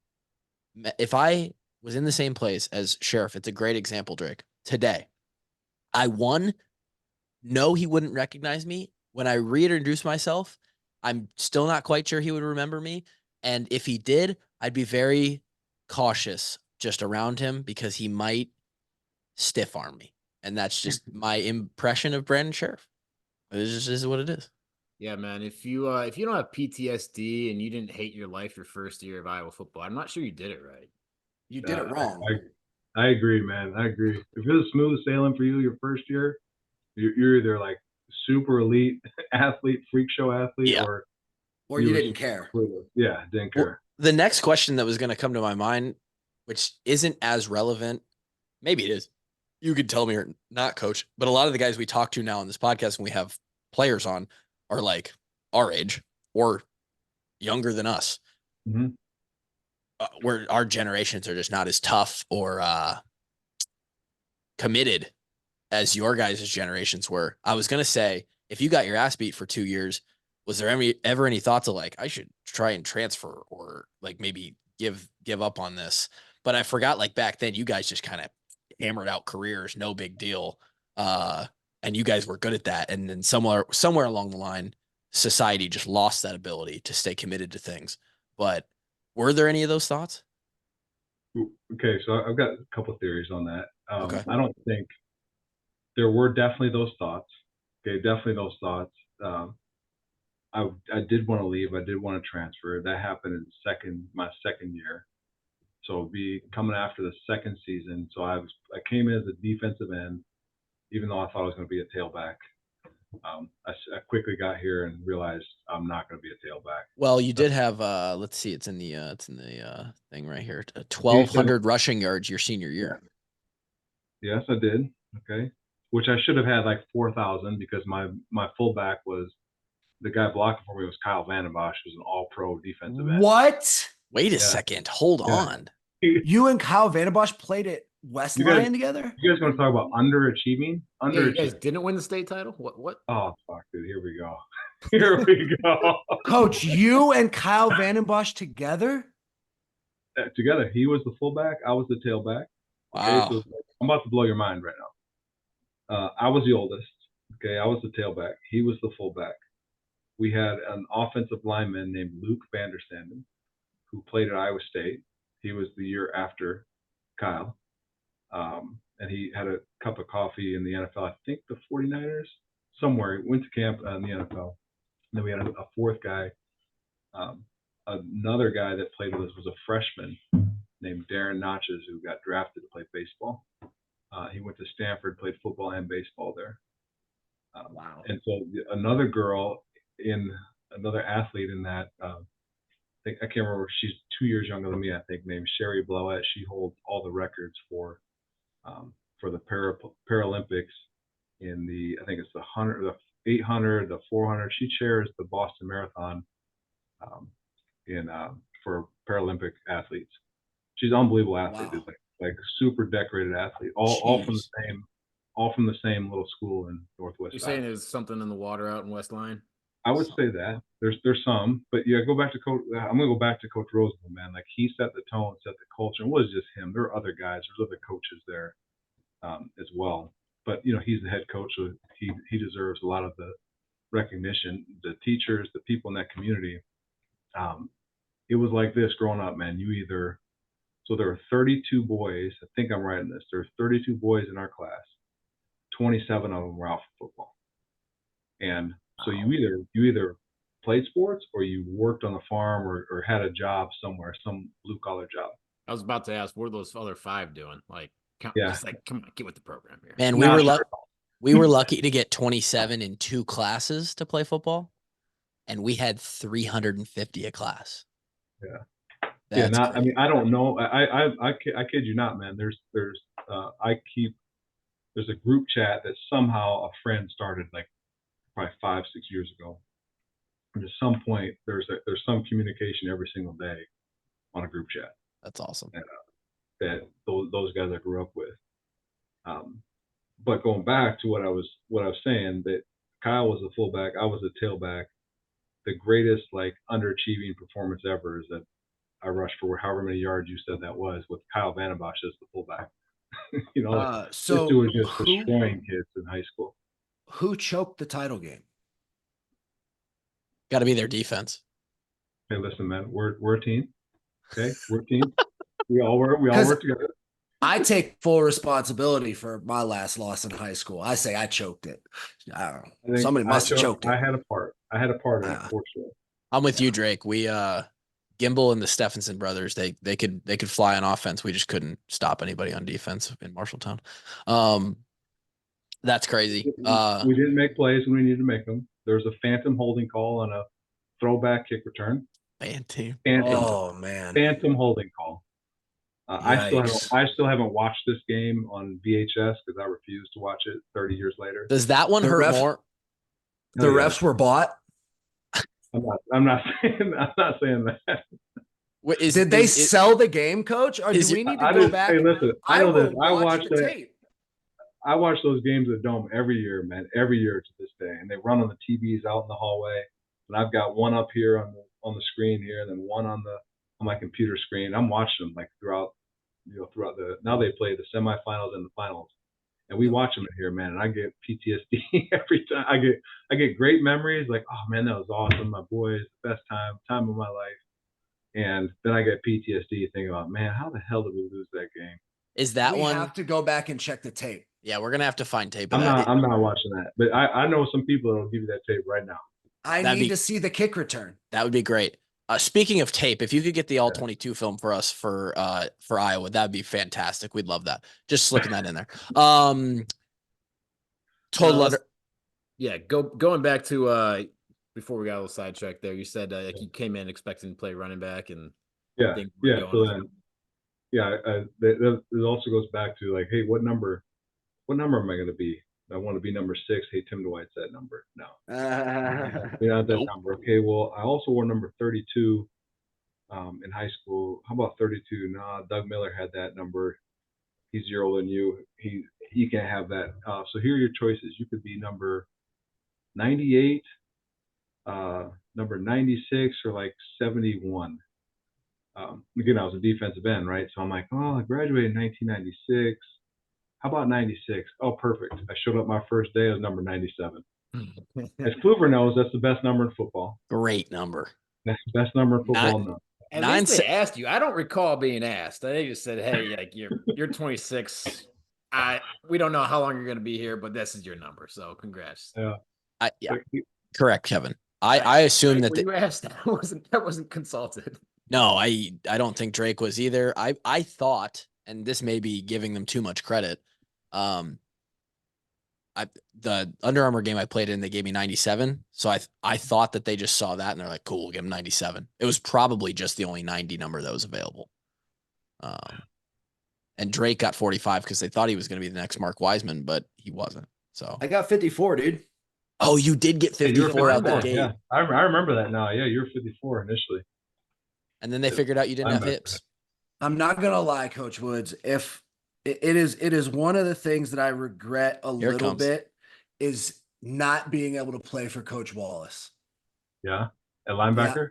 was in the same place as Sheriff, it's a great example, Drake, today. I know he wouldn't recognize me. When I reintroduce myself, I'm still not quite sure he would remember me. And if he did, I'd be very cautious just around him because he might stiff arm me. And that's just my impression of Brandon Sheriff. It just is what it is. Yeah, man. If you don't have PTSD and you didn't hate your life your first year of Iowa football, I'm not sure you did it right. You did it wrong. I agree, man. I agree. If it was smooth sailing for you your first year, you're either like super elite athlete, freak show athlete, yeah. or you didn't care. Yeah, didn't care. Well, the next question that was going to come to my mind, which isn't as relevant, maybe it is. You could tell me or not, Coach, but a lot of the guys we talk to now on this podcast when we have players on are like our age or younger than us. Mm-hmm. Where our generations are just not as tough or committed as your guys' generations were. I was going to say, if you got your ass beat for 2 years, was there ever any thoughts of like, I should try and transfer or like maybe give up on this? But I forgot, like back then, you guys just kind of hammered out careers, no big deal. And you guys were good at that. And then somewhere along the line, society just lost that ability to stay committed to things. But were there any of those thoughts? Okay, so I've got a couple of theories on that. Okay. I don't think there were definitely those thoughts. Okay, definitely those thoughts. I did want to leave. I did want to transfer. That happened in my second year. So be coming after the second season. So I came in as a defensive end, even though I thought I was going to be a tailback. I quickly got here and realized I'm not going to be a tailback. Well, you did have let's see, it's in the thing right here. 1,200 rushing yards your senior year. Yes, I did. Okay, which I should have had like 4,000 because my fullback was the guy blocking for me was Kyle Vandenbosch, who's an All-Pro defensive end. What? Wait a second. Hold on. You and Kyle Vandenbosch played at West Lyon together? You guys want to talk about underachieving? Yeah, you guys didn't win the state title? What? Oh, fuck, dude. Here we go. Here we go. Coach, you and Kyle Vandenbosch together? Together. He was the fullback. I was the tailback. Wow. Okay, so I'm about to blow your mind right now. I was the oldest. Okay, I was the tailback. He was the fullback. We had an offensive lineman named Luke Vanderstanden who played at Iowa State. He was the year after Kyle. And he had a cup of coffee in the NFL. I think the 49ers, somewhere. He went to camp in the NFL. And then we had a fourth guy. Another guy that played with us was a freshman named Darren Notches who got drafted to play baseball. He went to Stanford, played football and baseball there. Wow. And so another athlete in that, I can't remember, she's 2 years younger than me, I think, named Sherry Blowett. She holds all the records for the Paralympics in the, I think it's the 100, the 800, the 400. She chairs the Boston Marathon for Paralympic athletes. She's an unbelievable athlete. Wow. Like like super decorated athlete, all from the Jeez. same little school in Northwest. You're saying Iowa. there's something in the water out in West Lyon? I would say that there's some, but yeah, go back to Coach. I'm gonna go back to Coach Roosevelt, man. Like he set the tone, set the culture. And it was just him. There were other guys. There's other coaches there as well. But you know, he's the head coach, so he deserves a lot of the recognition. The teachers, the people in that community. It was like this growing up, man. So there were 32 boys. I think I'm right in this. There were 32 boys in our class. 27 of them were out for football. And so you either played sports or you worked on the farm or had a job somewhere, some blue collar job. I was about to ask, what are those other 5 doing? Like, Yeah. just like, come on, get with the program here. Man, we were lucky to get 27 in 2 classes to play football, and we had 350 a class. Yeah. That's I crazy. mean, I don't know. I kid you not, man. There's a group chat that somehow a friend started like probably 5-6 years ago. And at some point, there's some communication every single day on a group chat. That's awesome. That those guys I grew up with. But going back to what I was saying, that Kyle was the fullback, I was the tailback. The greatest like underachieving performance ever is that I rushed for however many yards you said that was with Kyle Vandenbosch as the fullback. You know, like, So this dude was just destroying kids in high school. who choked the title game? Got to be their defense. Hey, listen, man, we're a team. Okay, we're a team. we all work together. I take full responsibility for my last loss in high school. I say I choked it. I don't know. Somebody must have choked it. I had a part in it for sure. I'm with you, Drake. We Gimbel and the Stephenson brothers, they could fly on offense. We just couldn't stop anybody on defense in Marshalltown. That's crazy. We didn't make plays when we needed to make them. There was a phantom holding call on a throwback kick return. Phantom Holding call. I still haven't watched this game on VHS because I refuse to watch it 30 years later. Does that one hurt more? The refs were bought. I'm not saying that. Did they sell the game, Coach? Or do we need to go back? Hey, listen, I know this. I watched the tape. I watch those games at Dome every year, man. Every year to this day, and they run on the TVs out in the hallway. And I've got one up here on the screen here, and then one on my computer screen. I'm watching them like throughout now they play the semifinals and the finals, and we watch them in here, man. And I get PTSD every time. I get great memories, like, oh man, that was awesome, my boys, best time of my life. And then I get PTSD thinking about, man, how the hell did we lose that game? Is that we one? We have to go back and check the tape. Yeah, we're gonna have to find tape. I'm not watching that, but I know some people that'll give you that tape right now. I need to see the kick return. That would be great. Speaking of tape, if you could get the all 22 film for us for Iowa, that'd be fantastic. We'd love that. Just slipping that in there. Going back to before we got a little sidetracked there, you said like you came in expecting to play running back, and it also goes back to like, hey, what number am I going to be? I want to be number 6. Hey, Tim Dwight's that number. No. That number. Okay, well, I also wore number 32 in high school. How about 32? Nah, Doug Miller had that number. He's a year older than you. He can't have that. So here are your choices. You could be number 98, number 96, or like 71. Again, I was a defensive end, right? So I'm like, oh, I graduated in 1996. How about 96? Oh, perfect. I showed up my first day as number 97. As Kluver knows, that's the best number in football. Great number. That's the best number in football. At least they asked you. I don't recall being asked. They just said, hey, like you're 26. We don't know how long you're going to be here, but this is your number. So congrats. Yeah. Correct, Kevin. I assume that you asked that wasn't consulted. No, I don't think Drake was either. I thought, and this may be giving them too much credit. The Under Armour game I played in, they gave me 97. So I thought that they just saw that and they're like, cool, we'll give him 97. It was probably just the only 90 number that was available. And Drake got 45 because they thought he was going to be the next Mark Wiseman, but he wasn't. So I got 54, dude. Oh, you did get 54 out the gate. Yeah, I remember that now. Yeah, you were 54 initially. And then they figured out you didn't have hips. I'm not gonna lie, Coach Woods. If it is one of the things that I regret a Here it little comes. bit is not being able to play for Coach Wallace. Yeah, at linebacker.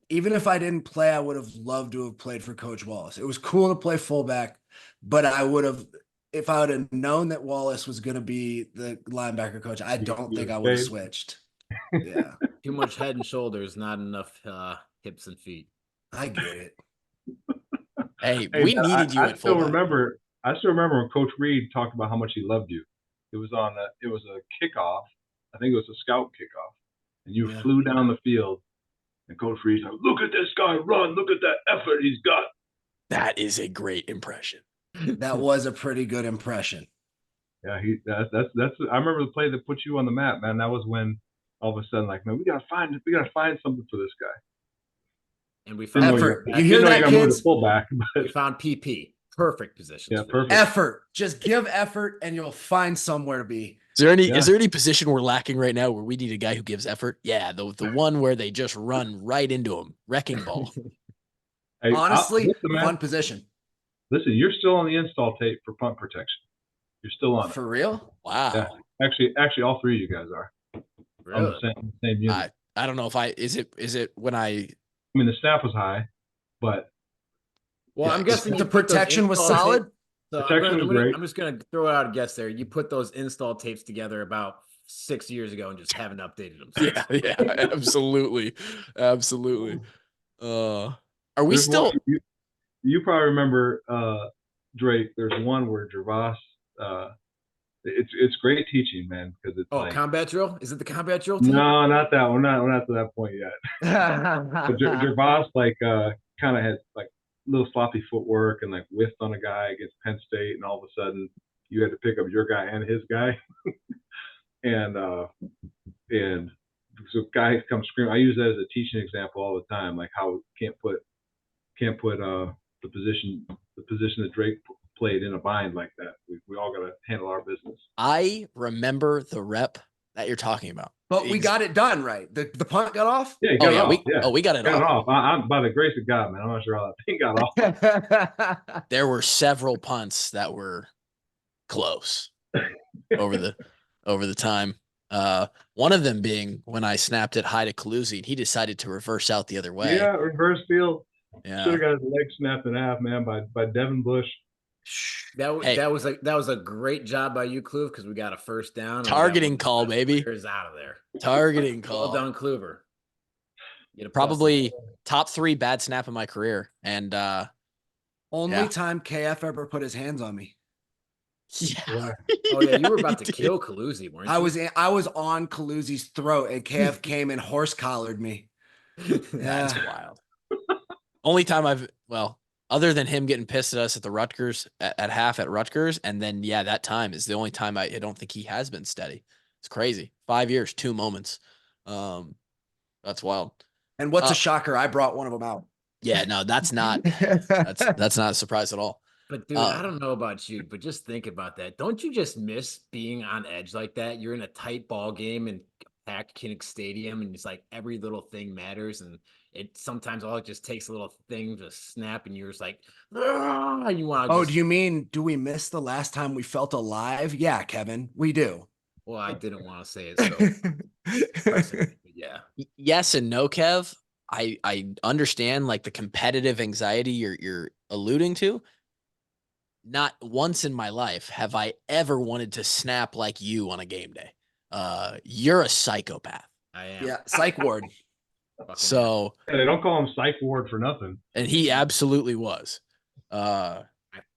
Even if I didn't play, I would have loved to have played for Coach Wallace. It was cool to play fullback, but I would have, if I would have known that Wallace was going to be the linebacker coach, I don't think I would have switched. Yeah, Too much head and shoulders, not enough hips and feet. I get it. Hey, Hey, we man, needed you I at still fullback. remember. I still remember when Coach Reed talked about how much he loved you. It was on a. It was a kickoff. I think it was a scout kickoff, and you Yeah. flew down the field. And Coach Reed's like, "Look at this guy run! Look at that effort he's got." That is a great impression. That was a pretty good impression. Yeah, that's. I remember the play that put you on the map, man. That was when all of a sudden, like, man, we gotta find something for this guy. And we found Effort. You You hear know that, you got moved kids? to fullback, We but found PP. Perfect position. yeah, perfect. Effort. Just give effort, and you'll find somewhere to be. Is there any position we're lacking right now where we need a guy who gives effort? Yeah, the one where they just run right into him, wrecking ball. Hey, Honestly, listen, man, fun position. listen, you're still on the install tape for punt protection. You're still on it. For real? Wow. Yeah. Actually, all three of you guys are on Really? the same unit. I don't know if is it when I I mean, the snap was high, but Well, Yeah, I'm guessing The you put those protection was install solid. tapes- So Protection was great. I'm just gonna throw out a guess there. You put those install tapes together about 6 years ago and just haven't updated them. since. yeah, absolutely. Absolutely. Are we there's still one, you probably remember Drake. There's one where Gervas. It's great teaching, man, because it's Oh, like combat drill? Is it the combat drill team? no, not that one. We're not to that point yet. But Gervas kind of had like little sloppy footwork and like whiffed on a guy against Penn State, and all of a sudden you had to pick up your guy and his guy, and so guys come screaming. I use that as a teaching example all the time, like how we can't put the position that Drake played in a bind like that. We all got to handle our business. I remember the rep that you're talking about. But we got it done right. The punt got off. Yeah, got it off. We got it got off. it off. I'm by the grace of God, man. I'm not sure how that thing got off. There were several punts that were close over the time. One of them being when I snapped it high to Calusi, and he decided to reverse out the other way. Yeah, reverse field. Yeah. Should have got his leg snapped in half, man, by Devin Bush. That was a great job by you, Kluve, because we got a first down. Targeting call, baby. Is out of there. Targeting call. Well done, Kluver. Probably top 3 bad snap in my career, and Only time KF ever put his hands on me. Yeah. Oh yeah, you were about to kill Calusi, weren't you? I was on Calusi's throat, and KF came and horse collared me. That's wild. Only time other than him getting pissed at us at the Rutgers at half at Rutgers, and then that time is the only time I don't think he has been steady. It's crazy. 5 years, 2 moments. That's wild. And what's a shocker? I brought one of them out. Yeah, no, that's not that's not a surprise at all. But dude, I don't know about you, but just think about that. Don't you just miss being on edge like that? You're in a tight ball game in packed Kinnick Stadium, and it's like every little thing matters, and it sometimes all it just takes a little thing to snap, and you're just like, you want. Oh, do you mean do we miss the last time we felt alive? Yeah, Kevin, we do. Well, I didn't want to say it, so yeah. Yes and no, Kev. I understand like the competitive anxiety you're alluding to. Not once in my life have I ever wanted to snap like you on a game day. You're a psychopath. I am. Yeah, psych ward. So they don't call him Psych Ward for nothing. And he absolutely was. I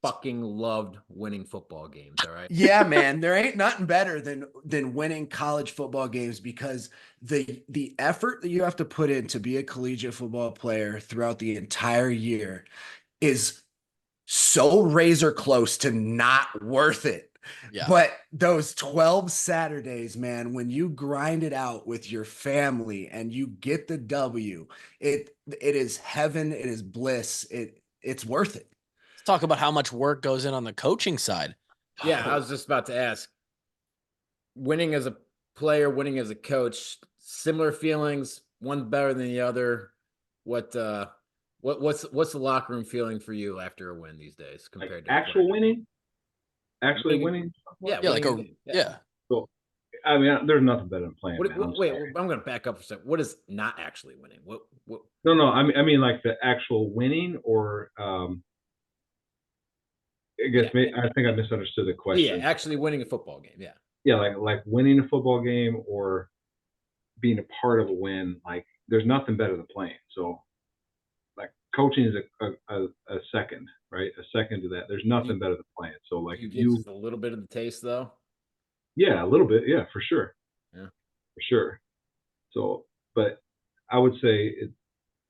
fucking loved winning football games. All right. Yeah, man. There ain't nothing better than winning college football games, because the effort that you have to put in to be a collegiate football player throughout the entire year is so razor close to not worth it. Yeah. But those 12 Saturdays, man, when you grind it out with your family and you get the W, it is heaven. It is bliss. It's worth it. Let's talk about how much work goes in on the coaching side. Yeah, I was just about to ask. Winning as a player, winning as a coach, similar feelings, one better than the other. What What's the locker room feeling for you after a win these days Like compared to actual winning, actually Winning- winning. Yeah, like winning a yeah. So I mean, there's nothing better than playing, man. I'm wait, sorry. I'm going to back up for a second. What is not actually winning? What No, I mean like the actual winning, or I guess I think I misunderstood the yeah, question. actually winning a football game. Yeah. Yeah, like winning a football game or being a part of a win. Like there's nothing better than playing. So like coaching is a second, right? A second to that. There's nothing better than playing. So like You if get just a little bit of the taste though. yeah, a little bit, yeah, for sure, Yeah. for sure. So, but I would say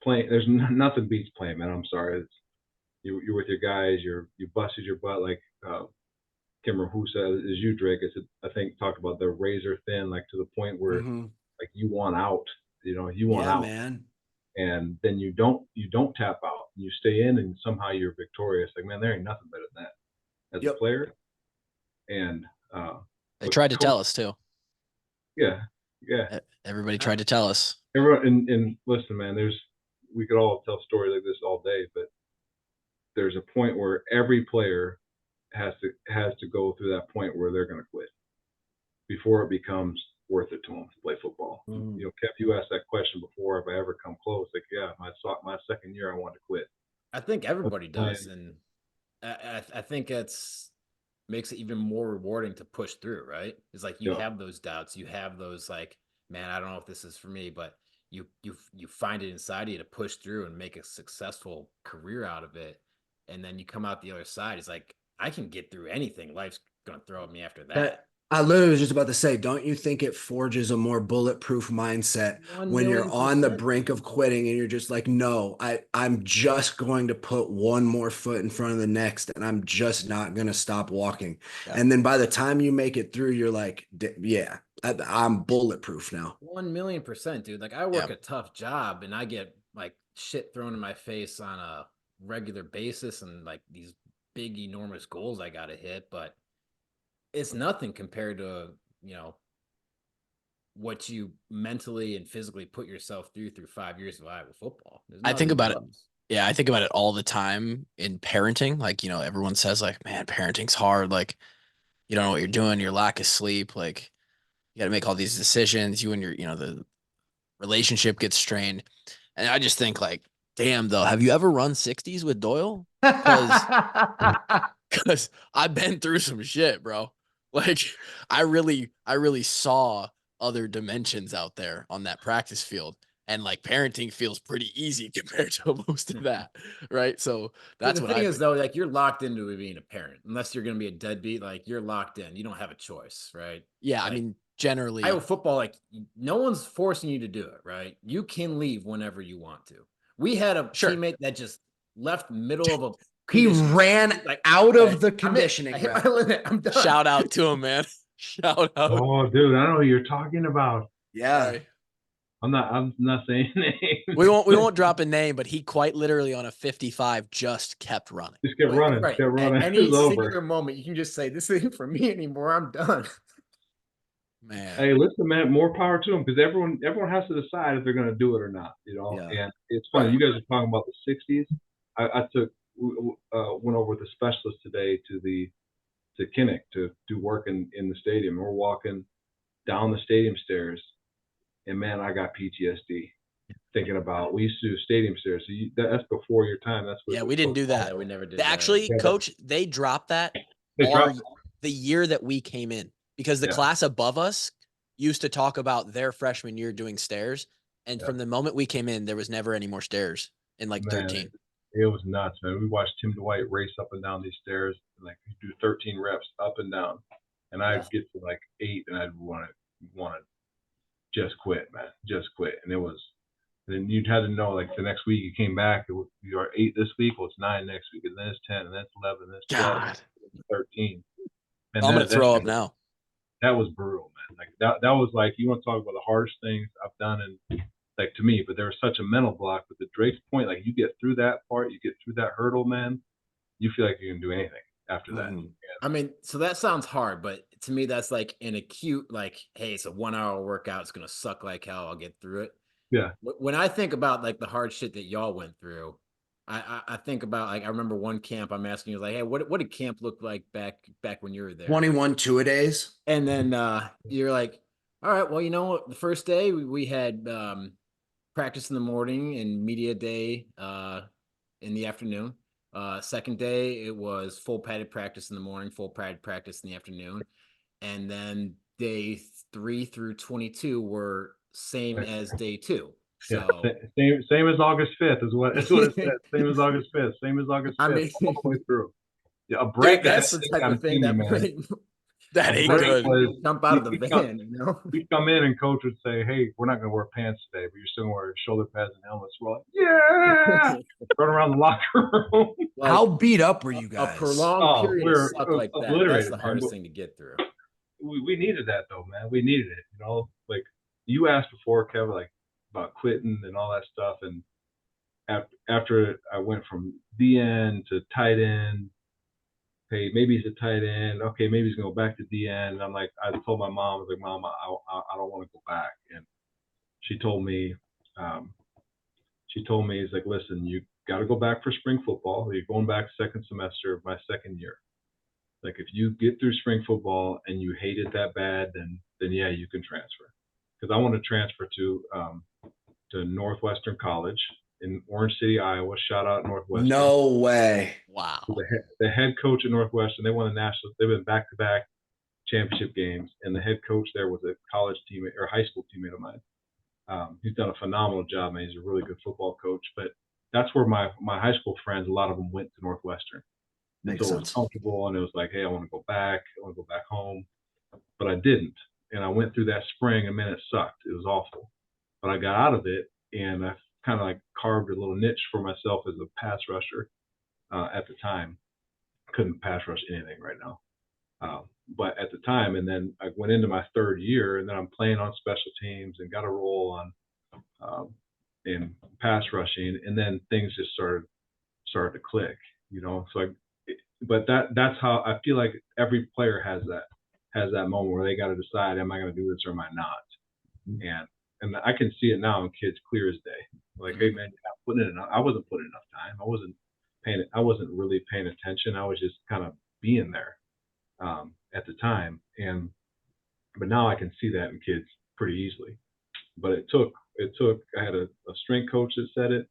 playing. There's nothing beats playing, man. I'm sorry. You're with your guys. You busted your butt, like can't remember who said it, is you, Drake. I think talked about the razor thin, like to the point where like you want out. You want Yeah, out, man. and then you don't tap out. You stay in, and somehow you're victorious. Like man, there ain't nothing better than that as a Yep. player. And They but tried to coach- tell us too. yeah, Everybody tried to tell us. everyone. And listen, man, we could all tell stories like this all day, but there's a point where every player has to go through that point where they're going to quit before it becomes worth it to them to play football. Kev, you asked that question before. If I ever come close, like yeah, my second year I wanted to quit. I think everybody does, and I think it's makes it even more rewarding to push through, right? It's like you have those doubts, you have those like, man, I don't know if this is for me, but you find it inside of you to push through and make a successful career out of it, and then you come out the other side. It's like I can get through anything. Life's gonna throw at me after that. I literally was just about to say, don't you think it forges a more bulletproof mindset when you're on the 1,000,000%. brink of quitting and you're just like, no, I'm just going to put one more foot in front of the next and I'm just not going to stop walking. Yeah. And then by the time you make it through, you're like, yeah, I'm bulletproof now. 1,000,000%, dude. Like I work a tough job and I get like shit thrown in my face on a regular basis and like these big, enormous goals I gotta hit, but it's nothing compared to, what you mentally and physically put yourself through 5 years of Iowa football. I think about it. Yeah, I think about it all the time in parenting. Like, everyone says like, man, parenting's hard. Like, you don't know what you're doing. Your lack of sleep. Like, you got to make all these decisions. You and your, the relationship gets strained. And I just think like, damn though, have you ever run 60s with Doyle? Because I've been through some shit, bro. Like I really saw other dimensions out there on that practice field. And like parenting feels pretty easy compared to most of that. Right. So that's the what thing is though, like you're locked into being a parent, unless you're gonna be a deadbeat, like you're locked in. You don't have a choice, right? Yeah, Like, I mean, generally Iowa football, like no one's forcing you to do it, right? You can leave whenever you want to. We had a teammate that just left middle of a he ran like out of the conditioning. I hit my limit. I'm done. Shout out to him, man. Shout out. Oh, dude, I know who you're talking about. Yeah. Sorry. I'm not saying names. We won't drop a name, but he quite literally on a 55 just kept running. Just kept running. Right. Kept running. At any singular moment, you can just say, "This isn't for me anymore. I'm done." Man. Hey, listen, man, more power to them because everyone has to decide if they're going to do it or not. Yeah. And it's funny. You guys are talking about the 60s. I went over with a specialist today to Kinnick to do work in the stadium. We're walking down the stadium stairs, and man, I got PTSD thinking about. We used to do stadium stairs. So that's before your time. That's what. Yeah, we didn't do that. Yeah, we never did. Actually, that. Coach, they dropped that the year that we came in because the class above us used to talk about their freshman year doing stairs, and from the moment we came in, there was never any more stairs in like 13. It was nuts, man. We watched Tim Dwight race up and down these stairs, and like he'd do 13 reps up and down, and I'd get to like 8, and I'd want to just quit, man, just quit. And it was, and then you'd have to know like the next week you came back, you are 8 this week, well it's 9 next week, and then it's 10, and then it's 11, and then it's 12, and it's 13. And I'm gonna throw up now. That was brutal, man. Like that was like, you want to talk about the hardest things I've done, and like to me, but there was such a mental block. But the Drake's point, like you get through that part, you get through that hurdle, man, you feel like you can do anything after that. I mean, so that sounds hard, but to me, that's like an acute, like, hey, it's a 1-hour workout. It's going to suck like hell. I'll get through it. Yeah. When I think about like the hard shit that y'all went through, I think about, like, I remember one camp I'm asking you, like, hey, what did camp look like back when you were there? 21 two-a-days. And then you're like, all right, well, you know what? The first day we had practice in the morning and media day in the afternoon. Second day, it was full padded practice in the morning, full padded practice in the afternoon. And then day 3 through 22 were same as day 2. Yeah, So same as August 5th is what it said. Same as August 5th. Same as August 5th. I mean, All the way through. Yeah, a break. that's the type of thing that That ain't break good. was jump out of the we van, you know. we come in and coach would say, "Hey, we're not going to wear pants today, but you're still going to wear shoulder pads and helmets." We're like, "Yeah!" Run around the locker room. Like, How beat up were you a guys? prolonged period of we're suck like that. That's obliterated, the man. hardest thing to get through. We needed that though, man. We needed it. You know, like you asked before, Kevin, like about quitting and all that stuff. And after I went from DN to tight end, hey, maybe he's a tight end. Okay, maybe he's gonna go back to DN. And I'm like, I told my mom, I was like, Mom, I don't want to go back. And she told me, it's like, listen, you got to go back for spring football. You're going back second semester of my second year. Like if you get through spring football and you hate it that bad, then yeah, you can transfer. Because I want to transfer to Northwestern College in Orange City, Iowa. Shout out Northwestern. No way. Wow. The head coach at Northwestern, they won the national. They've been back-to-back championship games, and the head coach there was a college teammate or high school teammate of mine. He's done a phenomenal job, man. He's a really good football coach. But that's where my high school friends, a lot of them went to Northwestern. Makes so it was sense. comfortable, and it was like, hey, I want to go back. I want to go back home. But I didn't. And I went through that spring, and man, it sucked. It was awful. But I got out of it, and I kind of like carved a little niche for myself as a pass rusher at the time. Couldn't pass rush anything right now. But at the time, and then I went into my third year, and then I'm playing on special teams and got a role on in pass rushing, and then things just started to click, you know. So but that's how I feel like every player has that moment where they got to decide, am I going to do this or am I not? And I can see it now in kids clear as day. Like, hey man, I wasn't putting enough time. I wasn't really paying attention. I was just kind of being there at the time. But now I can see that in kids pretty easily. But it took. I had a strength coach that said it.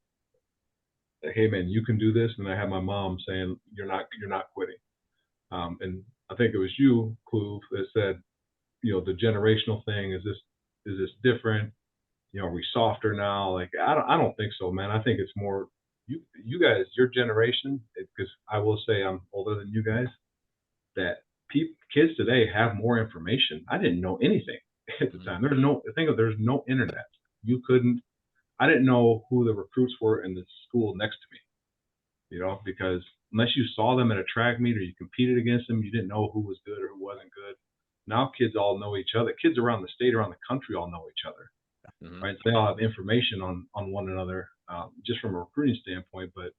Like, hey man, you can do this. And I had my mom saying, you're not quitting. And I think it was you, Kluve, that said, you know, the generational thing, is this different? You know, are we softer now? Like, I don't think so, man. I think it's more you guys, your generation, because I will say I'm older than you guys, that kids today have more information. I didn't know anything at the time. There's no internet. I didn't know who the recruits were in the school next to me, you know, because unless you saw them at a track meet or you competed against them, you didn't know who was good or who wasn't good. Now kids all know each other. Kids around the state, around the country all know each other, right? So they all have information on one another, just from a recruiting standpoint. But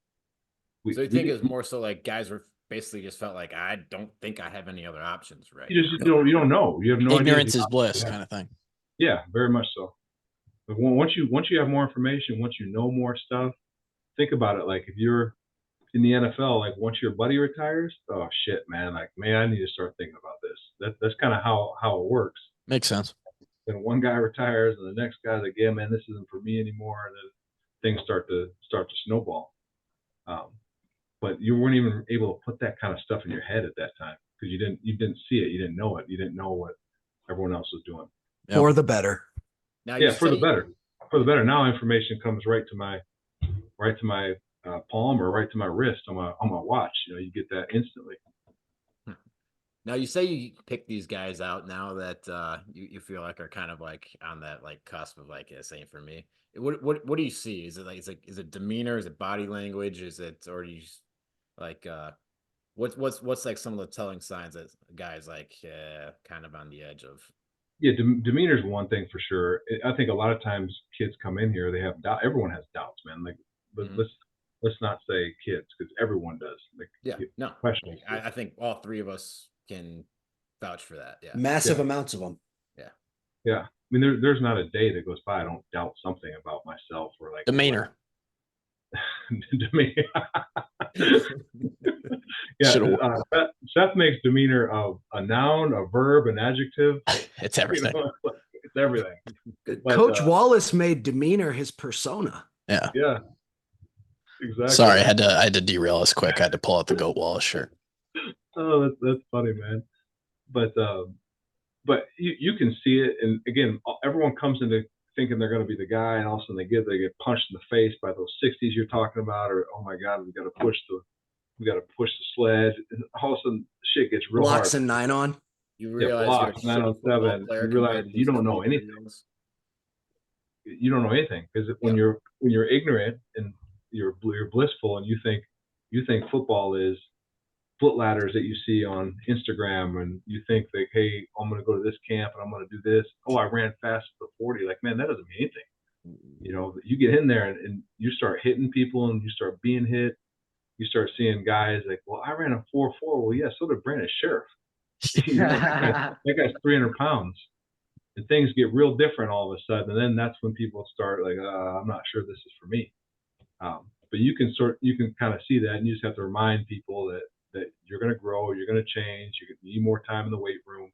so you think it's more so like guys were basically just felt like, I don't think I have any other options, right? You don't know. You have no idea. Ignorance is bliss, kind of thing. Yeah, very much so. But once you have more information, once you know more stuff, think about it. Like if you're in the NFL, like once your buddy retires, oh shit, man, like man, I need to start thinking about this. That's kind of how it works. Makes sense. Then one guy retires, and the next guy's like, yeah, man, this isn't for me anymore, and then things start to snowball. But you weren't even able to put that kind of stuff in your head at that time because you didn't see it, you didn't know it, you didn't know what everyone else was doing. Yep. For the better. Now for the better. Now information comes right to my palm or right to my wrist on my watch. You know, you get that instantly. Now you say you pick these guys out now that you feel like are kind of like on that like cusp of like, this ain't for me. What do you see? Is it demeanor? Is it body language? Is it, or do you like what's like some of the telling signs that guys like kind of on the edge of? Yeah, demeanor is one thing for sure. I think a lot of times kids come in here, they have doubt. Everyone has doubts, man. Like let's not say kids, because everyone does. Like, yeah, no, professionals. I think all three of us can vouch for that. Yeah, Massive amounts of them. Yeah. I mean, there's not a day that goes by I don't doubt something about myself or like Demeanor. Demeanor. Yeah, Should've- Seth makes demeanor a noun, a verb, an adjective. It's everything. It's everything. But, Coach Wallace made demeanor his persona. Yeah. Yeah, exactly. Sorry, I had to derail us quick. I had to pull out the Goat Wallace shirt. Oh, that's funny, man. But you can see it, and again, everyone comes into thinking they're going to be the guy, and all of a sudden they get punched in the face by those 60s you're talking about, or oh my God, we got to push the sled, and all of a sudden shit gets real Blocks hard. and 9 on. You Yeah, realize blocks, you're a shitty football 907. player You realize compared to you these don't know 23 anything. year olds. You don't know anything, because when you're ignorant and you're blissful, and you think football is foot ladders that you see on Instagram, and you think like, hey, I'm going to go to this camp and I'm going to do this. Oh, I ran fast for 40. Like, man, that doesn't mean anything. You know, you get in there and you start hitting people, and you start being hit. You start seeing guys like, well, I ran a 4.4. Well, yeah, so did Brandon Sheriff. You know, that guy's 300 pounds. And things get real different all of a sudden. And then that's when people start like, I'm not sure this is for me. But you can kind of see that, and you just have to remind people that you're going to grow, you're going to change, you need more time in the weight room.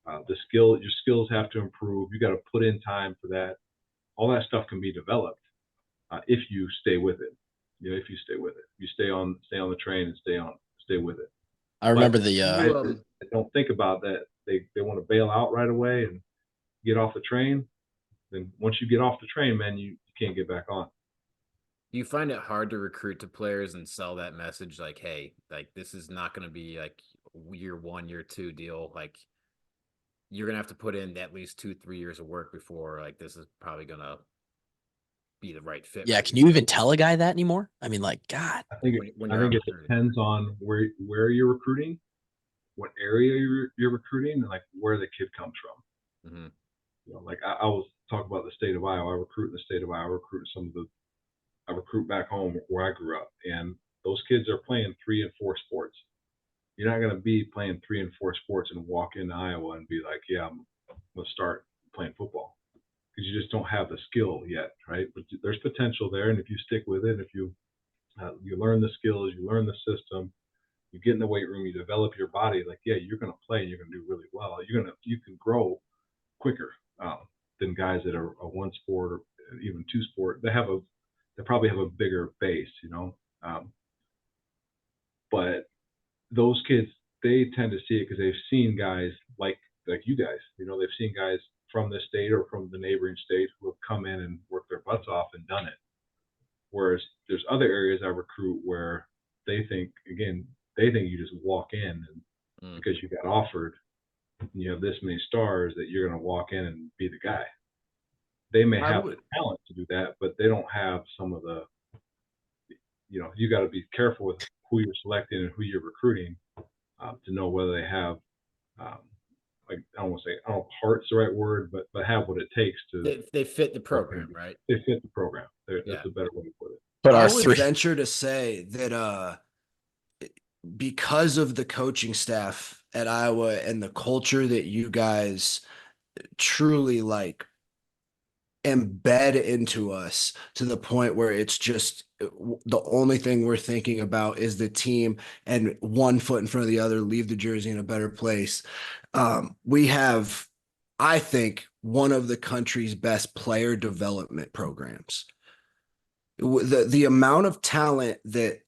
Your skills have to improve. You got to put in time for that. All that stuff can be developed if you stay with it. You know, if you stay with it, you stay on the train and stay with it. I remember But guys that don't think about that. They want to bail out right away and get off the train. Then once you get off the train, man, you can't get back on. Do you find it hard to recruit to players and sell that message? Like, hey, like this is not going to be like year 1, year 2 deal. Like you're going to have to put in at least 2-3 years of work before like this is probably going to be the right fit. Yeah. Can you even tell a guy that anymore? I mean, like, God. I think it depends on where you're recruiting, what area you're recruiting, and like where the kid comes from. Mm-hmm. You know, like I was talking about the state of Iowa. I recruit in the state of Iowa. I recruit back home where I grew up, and those kids are playing 3 and 4 sports. You're not going to be playing 3 and 4 sports and walk into Iowa and be like, yeah, I'm going to start playing football, because you just don't have the skill yet, right? But there's potential there, and if you stick with it, if you learn the skills, you learn the system, you get in the weight room, you develop your body, like, yeah, you're going to play and you're going to do really well. You can grow quicker than guys that are a 1 sport or even 2 sport. They probably have a bigger base, you know. But those kids, they tend to see it because they've seen guys like you guys. You know, they've seen guys from this state or from the neighboring state who have come in and worked their butts off and done it. Whereas there's other areas I recruit where they think you just walk in and because you got offered and you have this many stars that you're going to walk in and be the guy. They may have the talent to do that, but they don't have some of the, you know, you got to be careful with who you're selecting and who you're recruiting to know whether they have, like, I don't want to say, I don't know if heart's the right word, but have what it takes to. They fit the program, right? They fit the program. That's a better way to put it. But I would venture to say that because of the coaching staff at Iowa and the culture that you guys truly like embed into us to the point where it's just the only thing we're thinking about is the team and 1 foot in front of the other, leave the jersey in a better place. We have, I think, one of the country's best player development programs. The amount of talent that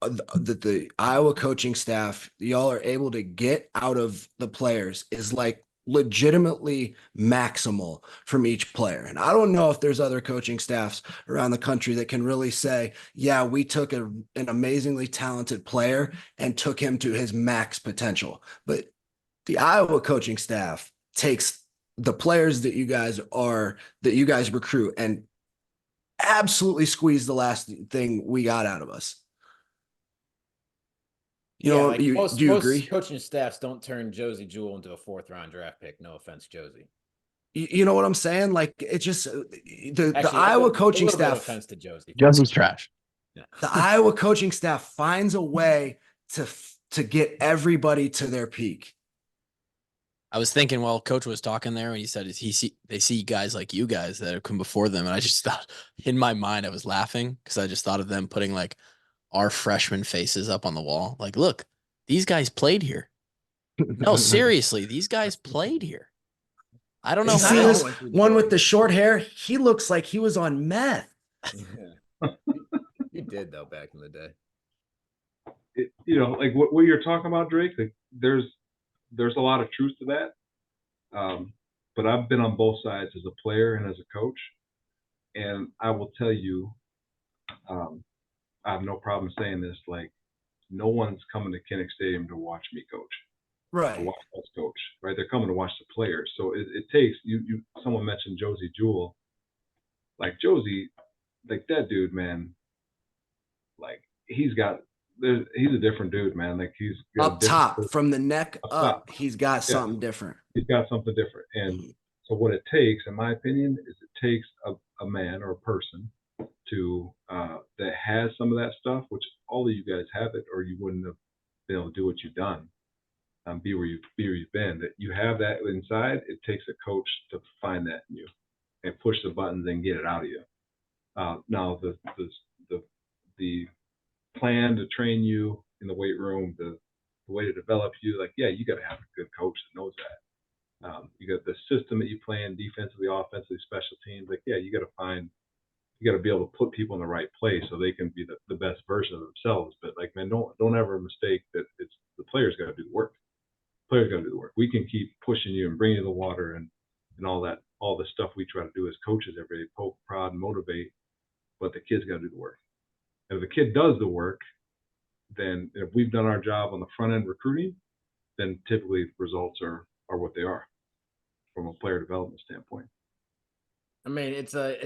the Iowa coaching staff, y'all are able to get out of the players is like legitimately maximal from each player. And I don't know if there's other coaching staffs around the country that can really say, yeah, we took an amazingly talented player and took him to his max potential. But the Iowa coaching staff takes the players that you guys recruit and absolutely squeeze the last thing we got out of us. You know, like do you agree? Coaching staffs don't turn Josie Jewell into a 4th round draft pick. No offense, Josie. You know what I'm saying? Like, it's just the Iowa coaching staff. Offense to Josie. Josie's trash. Yeah. The Iowa coaching staff finds a way to get everybody to their peak. I was thinking while Coach was talking there, and he said they see guys like you guys that have come before them, and I just thought in my mind I was laughing because I just thought of them putting like our freshman faces up on the wall. Like, look, these guys played here. No, seriously, these guys played here. I don't know You how see else. this one with the short hair? He looks like he was on meth. Yeah. You did though back in the day. Like what you're talking about, Drake. Like there's a lot of truth to that. But I've been on both sides as a player and as a coach, and I will tell you, I have no problem saying this. Like, no one's coming to Kinnick Stadium to watch me coach, to Right. watch us coach, right? They're coming to watch the players. So it takes you. Someone mentioned Josie Jewell. Like Josie, like that dude, man. Like he's a different dude, man. Like he's got Up top, from the neck up up, top. he's got Yeah. something different. He's got something different. And so what it takes, in my opinion, is it takes a man or a person to that has some of that stuff, which all of you guys have it, or you wouldn't have been able to do what you've done, be where you've been. That you have that inside. It takes a coach to find that in you and push the buttons and get it out of you. Now the plan to train you in the weight room, the way to develop you, like yeah, you got to have a good coach that knows that. You got the system that you play in defensively, offensively, special teams. Like, yeah, you got to be able to put people in the right place so they can be the best version of themselves. But like, man, don't ever mistake that it's the players got to do the work. Players got to do the work. We can keep pushing you and bringing you the water and all that, all the stuff we try to do as coaches every day, poke, prod, and motivate. But the kid's got to do the work. And if the kid does the work, then if we've done our job on the front end recruiting, then typically results are what they are from a player development standpoint. I mean, it's a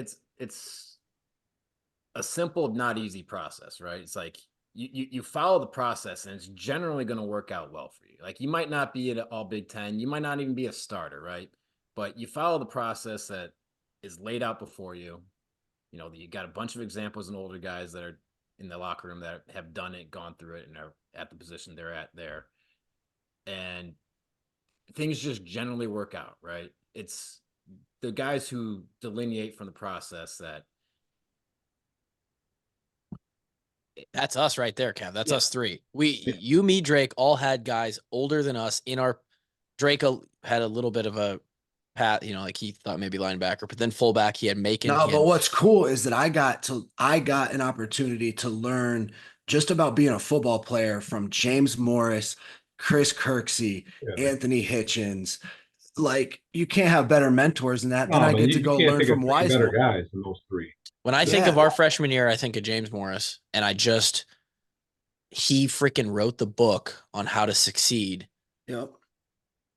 simple, not easy process, right? It's like you follow the process, and it's generally going to work out well for you. Like you might not be at all Big Ten, you might not even be a starter, right? But you follow the process that is laid out before you. You know, you got a bunch of examples and older guys that are in the locker room that have done it, gone through it, and are at the position they're at there. And things just generally work out, right? It's the guys who delineate from the process that That's us right there, Kev. That's Yeah. us three. You, me, Drake, all had guys older than us in our. Drake had a little bit of a pat, like he thought maybe linebacker, but then fullback. He had Macon. No, but what's cool is that I got an opportunity to learn just about being a football player from James Morris, Chris Kirksey, Yeah. Anthony Hitchens. Like you can't have better mentors than that. Then No, I man, get to you go can't learn think of from three better Wiseman. guys than those three. When I think Yeah. of our freshman year, I think of James Morris, and he freaking wrote the book on how to succeed. Yep.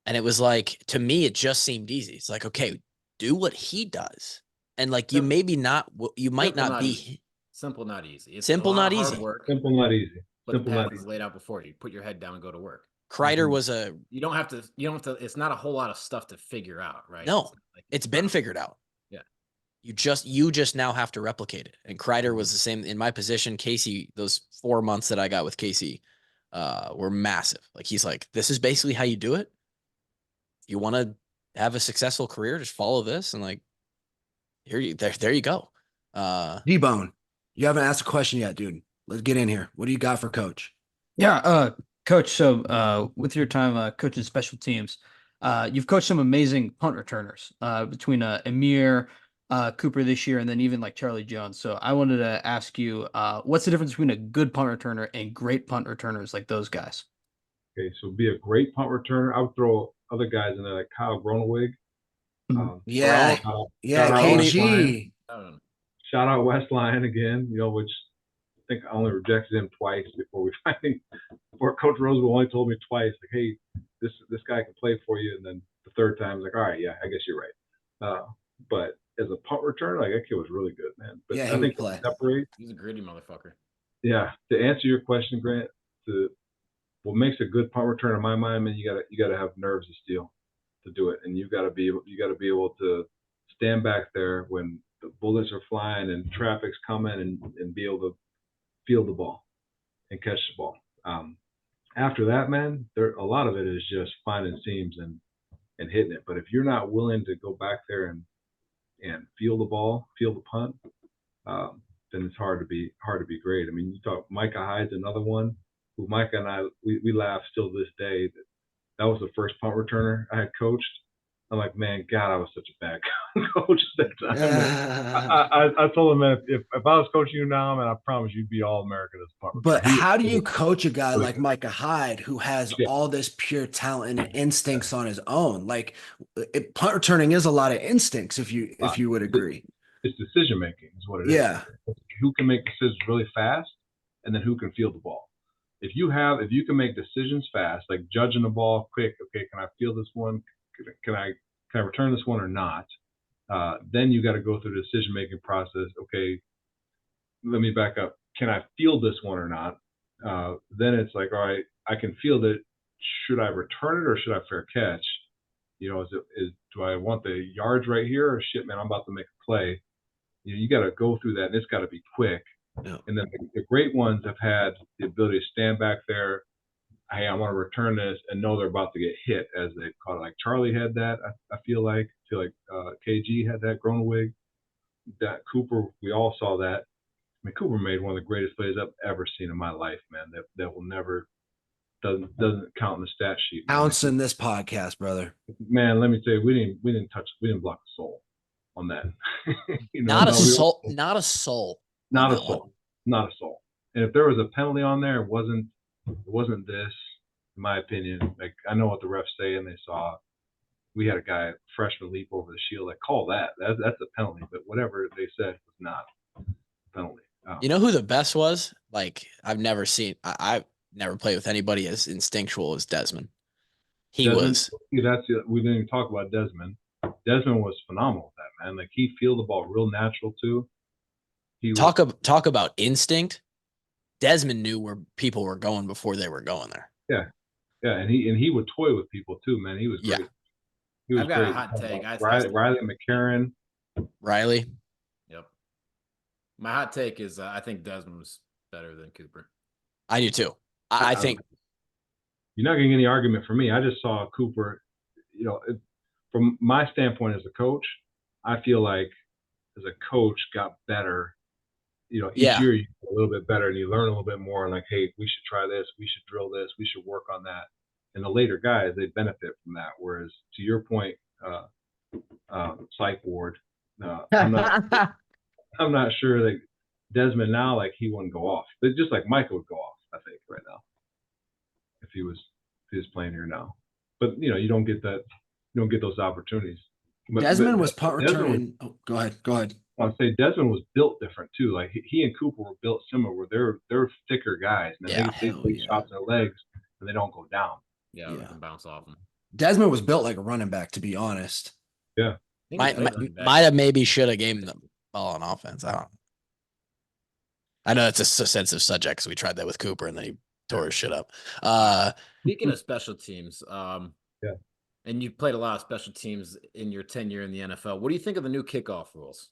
And it was like, to me, it just seemed easy. It's like, okay, do what he does. And like, you might not be easy. Simple, not easy. It's Simple, a lot not of hard easy. work, Simple, not easy. but Simple, the not path is easy. laid out before you. Put your head down and go to work. Kreider Mhm. was You don't have to. It's not a whole lot of stuff to figure out, right? No, Like, it's been figured out. Yeah. You just now have to replicate it. And Kreider was the same in my position. Casey, those 4 months that I got with Casey were massive. Like he's like, this is basically how you do it. You want to have a successful career, just follow this, and like there you go. D-Bone, you haven't asked a question yet, dude. Let's get in here. What do you got for Coach? Yeah, Coach. So, with your time coaching special teams, you've coached some amazing punt returners between Amir, Cooper this year, and then even like Charlie Jones. So, I wanted to ask you, what's the difference between a good punt returner and great punt returners like those guys? Okay, so be a great punt returner. I would throw other guys in there like Kyle Gronewig. Yeah. Shout out West Lyon. KG. Shout out West Lyon again, which I think I only rejected him twice before Coach Roosevelt only told me twice, like, hey, this guy can play for you. And then the third time, I was like, all right, yeah, I guess you're right. But as a punt returner, like that kid was really good, man. But Yeah, I think play. He's a gritty motherfucker. Yeah, to answer your question, Grant, what makes a good punt returner in my mind, man, you gotta have nerves of steel to do it, and you gotta be able to stand back there when the bullets are flying and traffic's coming and be able to field the ball and catch the ball. After that, man, a lot of it is just finding seams and and hitting it. But if you're not willing to go back there and feel the ball, feel the punt, then it's hard to be great. I mean, you talk Micah Hyde's another one who Micah and I we laugh still to this day that was the first punt returner I had coached. I'm like, man, God, I was such a bad coach at that time. I told him, man, if I was coaching you now, man, I promise you'd be all American as a punt returner. But how do you coach a guy like Micah Hyde who has Yeah. all this pure talent and instincts on his own? Like punt returning is a lot of instincts, if you would agree. It's decision making is what it is. Yeah. Who can make decisions really fast, and then who can field the ball. If you can make decisions fast, like judging the ball quick, okay, can I field this one? Can I return this one or not? Then you got to go through the decision making process. Okay, let me back up. Can I field this one or not? Then it's like, all right, I can field it. Should I return it or should I fair catch? You know, do I want the yards right here or shit, man, I'm about to make a play. You got to go through that, and it's got to be quick. Yeah. And then the great ones have had the ability to stand back there. Hey, I want to return this, and know they're about to get hit, as they call it. Like Charlie had that. I feel like KG had that. Gronewig, that Cooper. We all saw that. I mean, Cooper made one of the greatest plays I've ever seen in my life, man. That will never doesn't count in the stat sheet. Ounce in this podcast, brother. Man, let me tell you, we didn't block a soul on that. Not a soul. Not a soul. Not a soul. Not a soul. And if there was a penalty on there, it wasn't this, in my opinion. Like, I know what the refs say, and they saw we had a guy, freshman, leap over the shield. Like, call that. That's a penalty. But whatever they said was not a penalty. You know who the best was? Like, I've never played with anybody as instinctual as Desmond. We didn't even talk about Desmond. Desmond was phenomenal with that, man. Like, he feel the ball real natural too. Talk about instinct. Desmond knew where people were going before they were going there. Yeah, and he would toy with people too, man. He was great. Yeah. He was I've got great. a hot take. Riley McCarron. Riley. Yep. My hot take is I think Desmond was better than Cooper. I do too. I think you're not getting any argument from me. I just saw Cooper. You know, from my standpoint as a coach, I feel like as a coach got better. You know, each year you get a little bit better and you learn a little bit more. And like, hey, we should try this. We should drill this. We should work on that. And the later guys, they benefit from that. Whereas to your point, psych ward, I'm not sure that Desmond now, like, he wouldn't go off. But just like Michael would go off, I think, right now, if he was playing here now. But you know, you don't get those opportunities. Desmond was punt returning. Go ahead. I'd say Desmond was built different too. Like, he and Cooper were built similar, where they're thicker guys. And they take shots in their legs and they don't go down. Yeah, they can bounce off them. Desmond was built like a running back, to be honest. Yeah. Might have maybe should have gave him the ball on offense. I don't know. I know it's a sensitive subject because we tried that with Cooper and then he tore his shit up. Speaking of special teams, and you've played a lot of special teams in your tenure in the NFL. What do you think of the new kickoff rules?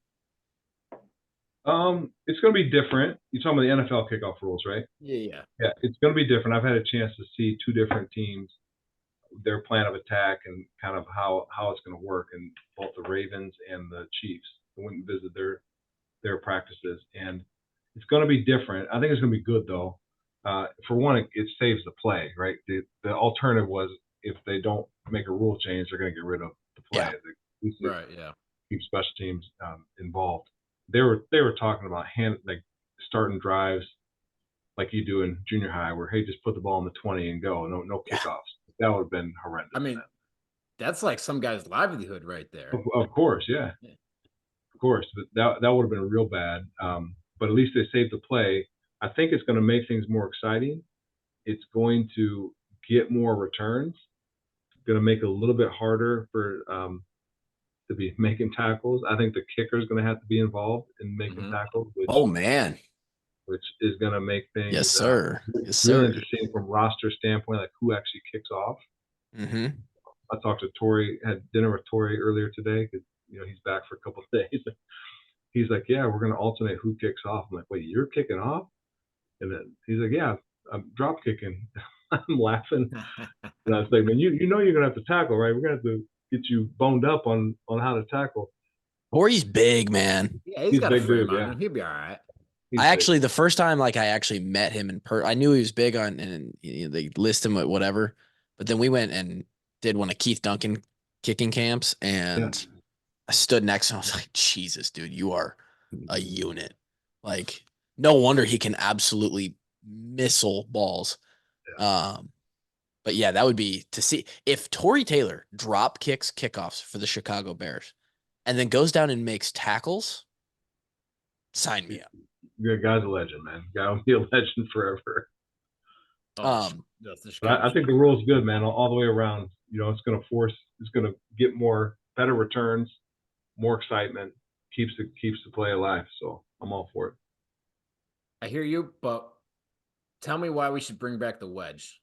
It's going to be different. You're talking about the NFL kickoff rules, right? Yeah. Yeah, it's going to be different. I've had a chance to see two different teams, their plan of attack, and kind of how it's going to work in both the Ravens and the Chiefs. I went and visited their practices, and it's going to be different. I think it's going to be good, though. For one, it saves the play, right? The alternative was if they don't make a rule change, they're going to get rid of the play. Yeah. Right, yeah. Keep special teams involved. They were talking about starting drives like you do in junior high, where, hey, just put the ball in the 20 and go. No kickoffs. That would have been horrendous. I mean, that's like some guy's livelihood right there. Of course, yeah. Of course, but that would have been real bad. But at least they saved the play. I think it's going to make things more exciting. It's going to get more returns. It's going to make it a little bit harder for to be making tackles. I think the kicker is going to have to be involved in making tackles. Which is going to make things really interesting from roster standpoint, like who actually kicks off. Mm-hmm. I talked to Torrey, had dinner with Torrey earlier today because he's back for a couple of days. He's like, yeah, we're going to alternate who kicks off. I'm like, wait, you're kicking off? And then he's like, yeah, I'm drop kicking. I'm laughing. And I was like, man, you know you're going to have to tackle, right? We're going to have to you boned up on how to tackle. Corey's big, man. Yeah, he's He's got a big frame dude, on yeah. him. He'll be all right. He's I big. actually, the first time like I actually met him in I knew he was big on, and they list him at whatever. But then we went and did one of Keith Duncan kicking camps, and I stood next to him. I was like, Jesus, dude, you are a unit. Like, no wonder he can absolutely missile balls. But yeah, that would be to see if Torrey Taylor drop kicks kickoffs for the Chicago Bears and then goes down and makes tackles. Sign me up. Yeah, guy's a legend, man. Guy will be a legend forever. Oh, But I think the rule's good, man, all the way around. It's going to get better returns, more excitement, keeps the play alive. So I'm all for it. I hear you, but tell me why we should bring back the wedge.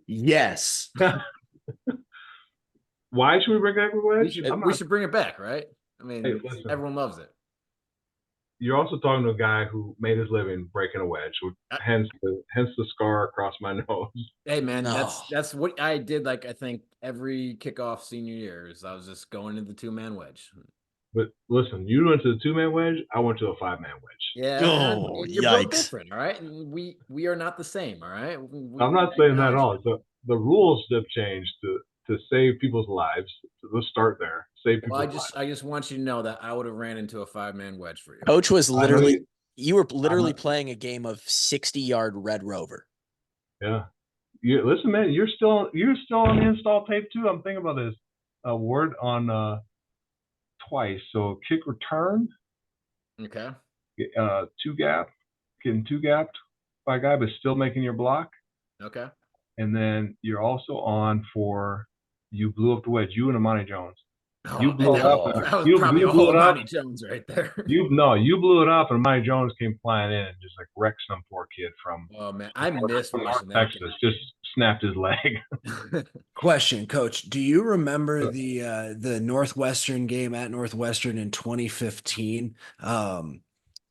Yes. Why should we bring back the wedge? We should bring it back, right? I mean, Hey, listen. everyone loves it. You're also talking to a guy who made his living breaking a wedge, hence the scar across my nose. Hey man, No. that's what I did. Like I think every kickoff senior year is I was just going to the 2-man wedge. But listen, you went to the 2-man wedge. I went to a 5-man wedge. Yeah, Oh, you're both yikes. different, all right. And we are not the same, all right. I'm not saying that at all. The rules have changed to save people's lives. So let's start there. Save people's lives. I just want you to know that I would have ran into a 5-man wedge for you. Coach was you were literally playing a game of 60-yard Red Rover. Yeah. Listen, man, you're still on the install tape too. I'm thinking about this word on twice. So kick return. Okay. 2-gap, getting 2-gapped by a guy, but still making your block. Okay. And then you're also on for you blew up the wedge. You and Amani Jones. Oh, You blew it up. That was You probably blew it all up. Monty Jones right there. You blew it up, and Amani Jones came flying in and just like wrecked some poor kid from Oh man, I miss from watching that. Texas. Just snapped his leg. Question, Coach. Do you remember the Northwestern game at Northwestern in 2015?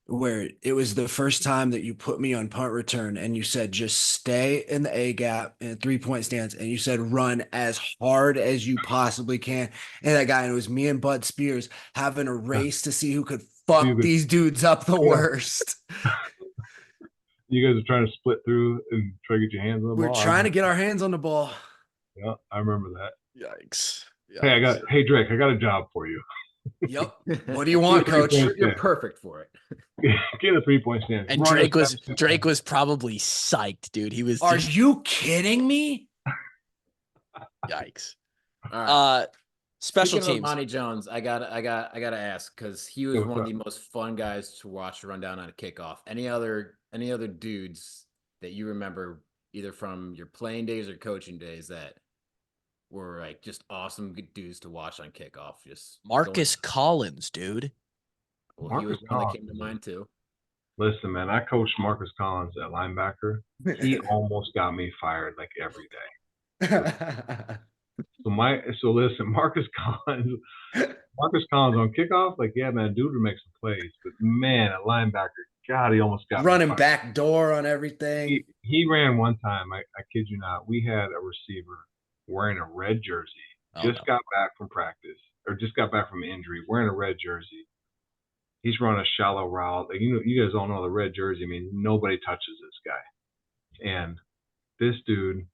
Where it was the first time that you put me on punt return and you said just stay in the A gap in 3-point stance, and you said run as hard as you possibly can. And that guy, and it was me and Bud Spears having a race to see who could fuck these dudes up the worst. You guys are trying to split through and try to get your hands on the ball. We're trying to get our hands on the ball. Yeah, I remember that. Yikes. Hey Drake, I got a job for you. Yep. What do you want, Coach? You're perfect for it. Get a 3-point stance. And Drake was probably psyched, dude. He was. Are you kidding me? Yikes. All right. Special Speaking teams. of Monty Jones, I gotta ask, because he was one of the most fun guys to watch run down on a kickoff. Any other dudes that you remember either from your playing days or coaching days that were like just awesome good dudes to watch on kickoff? Just Marcus Collins, dude. Well, he was Marcus one that Collins, came to mind too. Listen, man, I coached Marcus Collins at linebacker. He almost got me fired like every day. So listen, Marcus Collins on kickoff, like, yeah, man, dude would make some plays, but man, at linebacker, God, he almost got running me fired. back door on everything. He ran one time. I kid you not. We had a receiver wearing a red jersey, got back from practice or just got back from injury, wearing a red jersey. He's running a shallow route. Like, you guys all know the red jersey. I mean, nobody touches this guy. And this dude,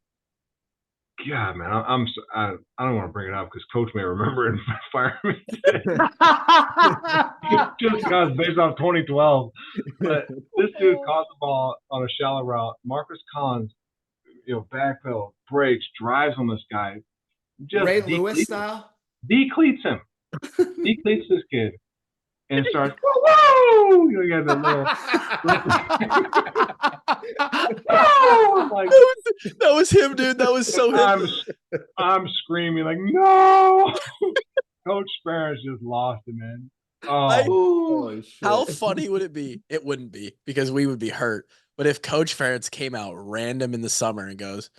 God, man, I don't want to bring it up because Coach may remember it and fire me. Just because based off 2012. But this dude caught the ball on a shallow route. Marcus Collins, backpedal, breaks, drives on this guy. Just Ray Lewis style? Decleats him. Decleats this kid. And starts, whoa! You got the like, that was him, dude. That was so him. I'm screaming like, no! Coach Sparrows just lost it, man. Holy shit. How funny would it be? It wouldn't be because we would be hurt. But if Coach Ferentz came out random in the summer and goes,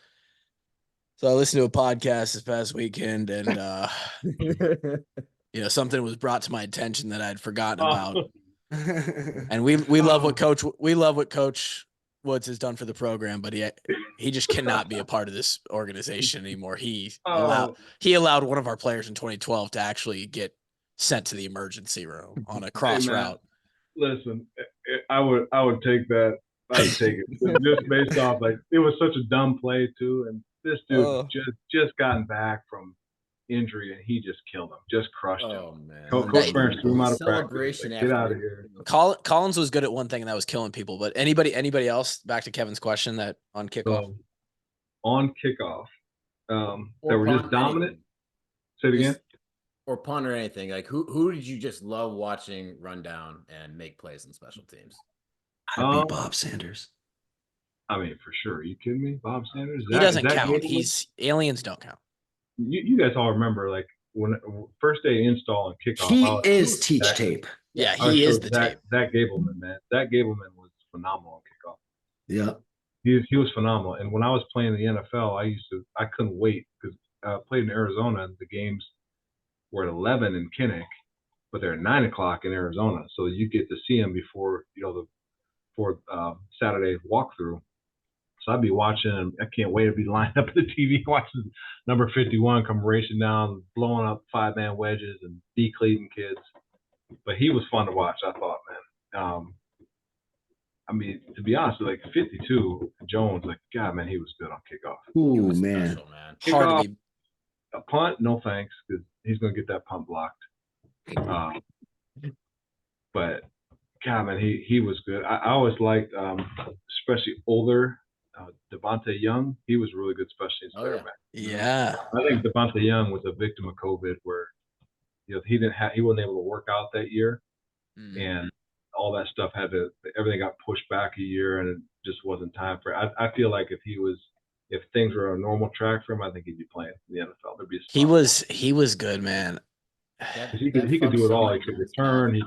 so I listened to a podcast this past weekend and something was brought to my attention that I'd forgotten about. And we love what Coach Woods has done for the program, but He just cannot be a part of this organization anymore. He Oh, allowed one of our players in 2012 to actually get sent to the emergency room on a cross man. route. listen, I would take that. I'd take it just based off like it was such a dumb play too, and this dude just gotten back from injury and he just killed him, just crushed him. Oh man. Coach Burns threw him out of practice. Celebration Like, get out after of here. Collins was good at one thing, and that was killing people. But anybody else? Back to Kevin's question that on kickoff. So, on kickoff, Or that were just punt, dominant. anything. Say it again. Or punt or anything. Like who did you just love watching run down and make plays in special teams? I'd be Bob Sanders. I mean, for sure. Are you kidding me? Bob Sanders? He doesn't is that count. Gableman? Aliens don't count. You guys all remember like when first day install and kickoff. He is teach tape. Yeah, he is the tape. Zach Gableman, man. Zach Gableman was phenomenal on kickoff. Yeah. He was phenomenal. And when I was playing in the NFL, I couldn't wait because I played in Arizona and the games were at 11 in Kinnick, but they're at 9 o'clock in Arizona. So you get to see them before, for Saturday walkthrough. So I'd be watching and I can't wait to be lined up at the TV watching number 51 come racing down, blowing up 5-man wedges and decleating kids. But he was fun to watch, I thought, man. I mean, to be honest, like 52 Jones, like God, man, he was good on kickoff. Ooh, man. Special, man. Hard to be. A punt, no thanks, because he's going to get that punt blocked. But God, man, he was good. I always liked, especially older Devontae Young. He was a really good special teams player, man. Yeah. I think Devontae Young was a victim of COVID, where he wasn't able to work out that year, and all that stuff everything got pushed back a year, and it just wasn't time for it. I feel like if things were a normal track for him, I think he'd be playing in the NFL. There'd be He was good, man. He could do it all. He could return. He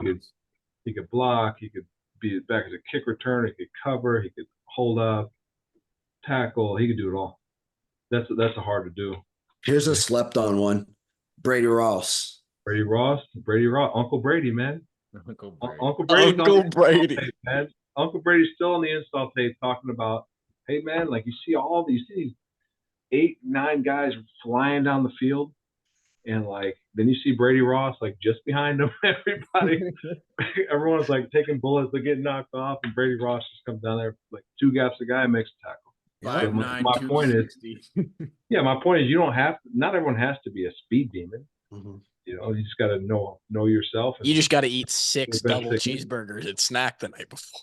could block. He could be back as a kick return. He could cover. He could hold up, tackle. He could do it all. That's hard to do. Here's a slept on one. Brady Ross. Brady Ross, Uncle Brady, man. Uncle Brady. Man. Uncle Brady's still on the install tape talking about, hey man, like you see all these 8, 9 guys flying down the field, and like then you see Brady Ross like just behind them. Everyone's like taking bullets, they're getting knocked off, and Brady Ross just comes down there like 2 gaps a guy and makes a tackle. 5'9", my point is, not everyone has to be a speed demon. Mm-hmm. You just got to know yourself. You just got to eat 6 double cheeseburgers at snack the night before.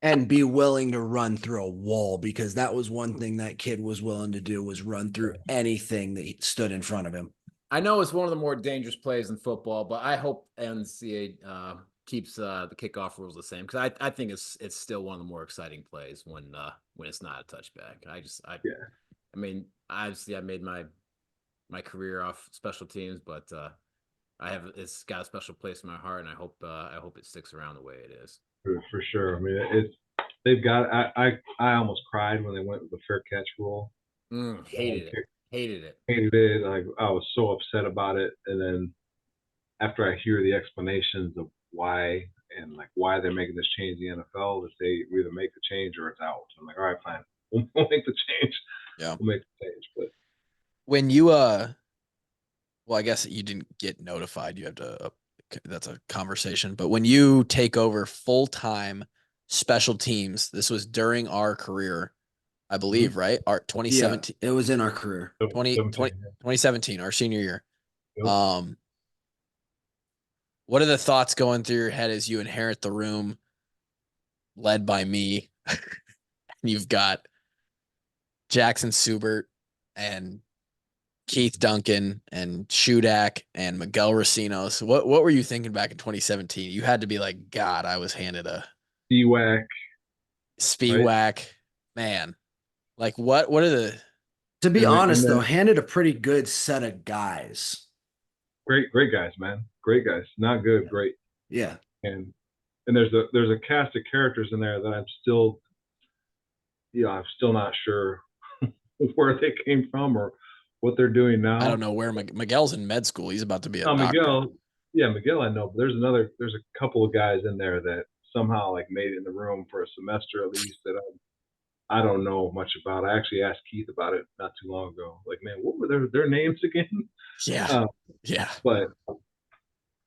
And be willing to run through a wall, because that was one thing that kid was willing to do, was run through anything that stood in front of him. I know it's one of the more dangerous plays in football, but I hope NCAA keeps the kickoff rules the same, because I think it's still one of the more exciting plays when it's not a touchback. I mean, obviously I made my career off special teams, but it's got a special place in my heart, and I hope it sticks around the way it is. For sure. I mean, they've got. I almost cried when they went with the fair catch rule. Hated it. Like I was so upset about it, and then after I hear the explanations of why they're making this change in the NFL, that they either make the change or it's out. So I'm like, all right, fine, we'll make the change. Yeah, we'll make the change. But when you well, I guess you didn't get notified. You have to. That's a conversation. But when you take over full-time special teams, this was during our career, I believe, right? Our 2017. Yeah, it was in our career. 2017, our senior year. Yep. What are the thoughts going through your head as you inherit the room led by me? And you've got Jackson Subert and Keith Duncan and Shudak and Miguel Racinos. What were you thinking back in 2017? You had to be like, God, I was handed a Spiewak, right? Man. Like what are the To be honest though, handed a pretty good set of guys. Great guys, man. Great guys. Not good, great. Yeah. And there's a cast of characters in there that I'm still not sure where they came from or what they're doing now. I don't know where Miguel's in med school. He's about to be a doctor. Miguel, I know, but there's a couple of guys in there that somehow like made it in the room for a semester at least that I don't know much about. I actually asked Keith about it not too long ago. Like, man, what were their names again? Yeah. Yeah. But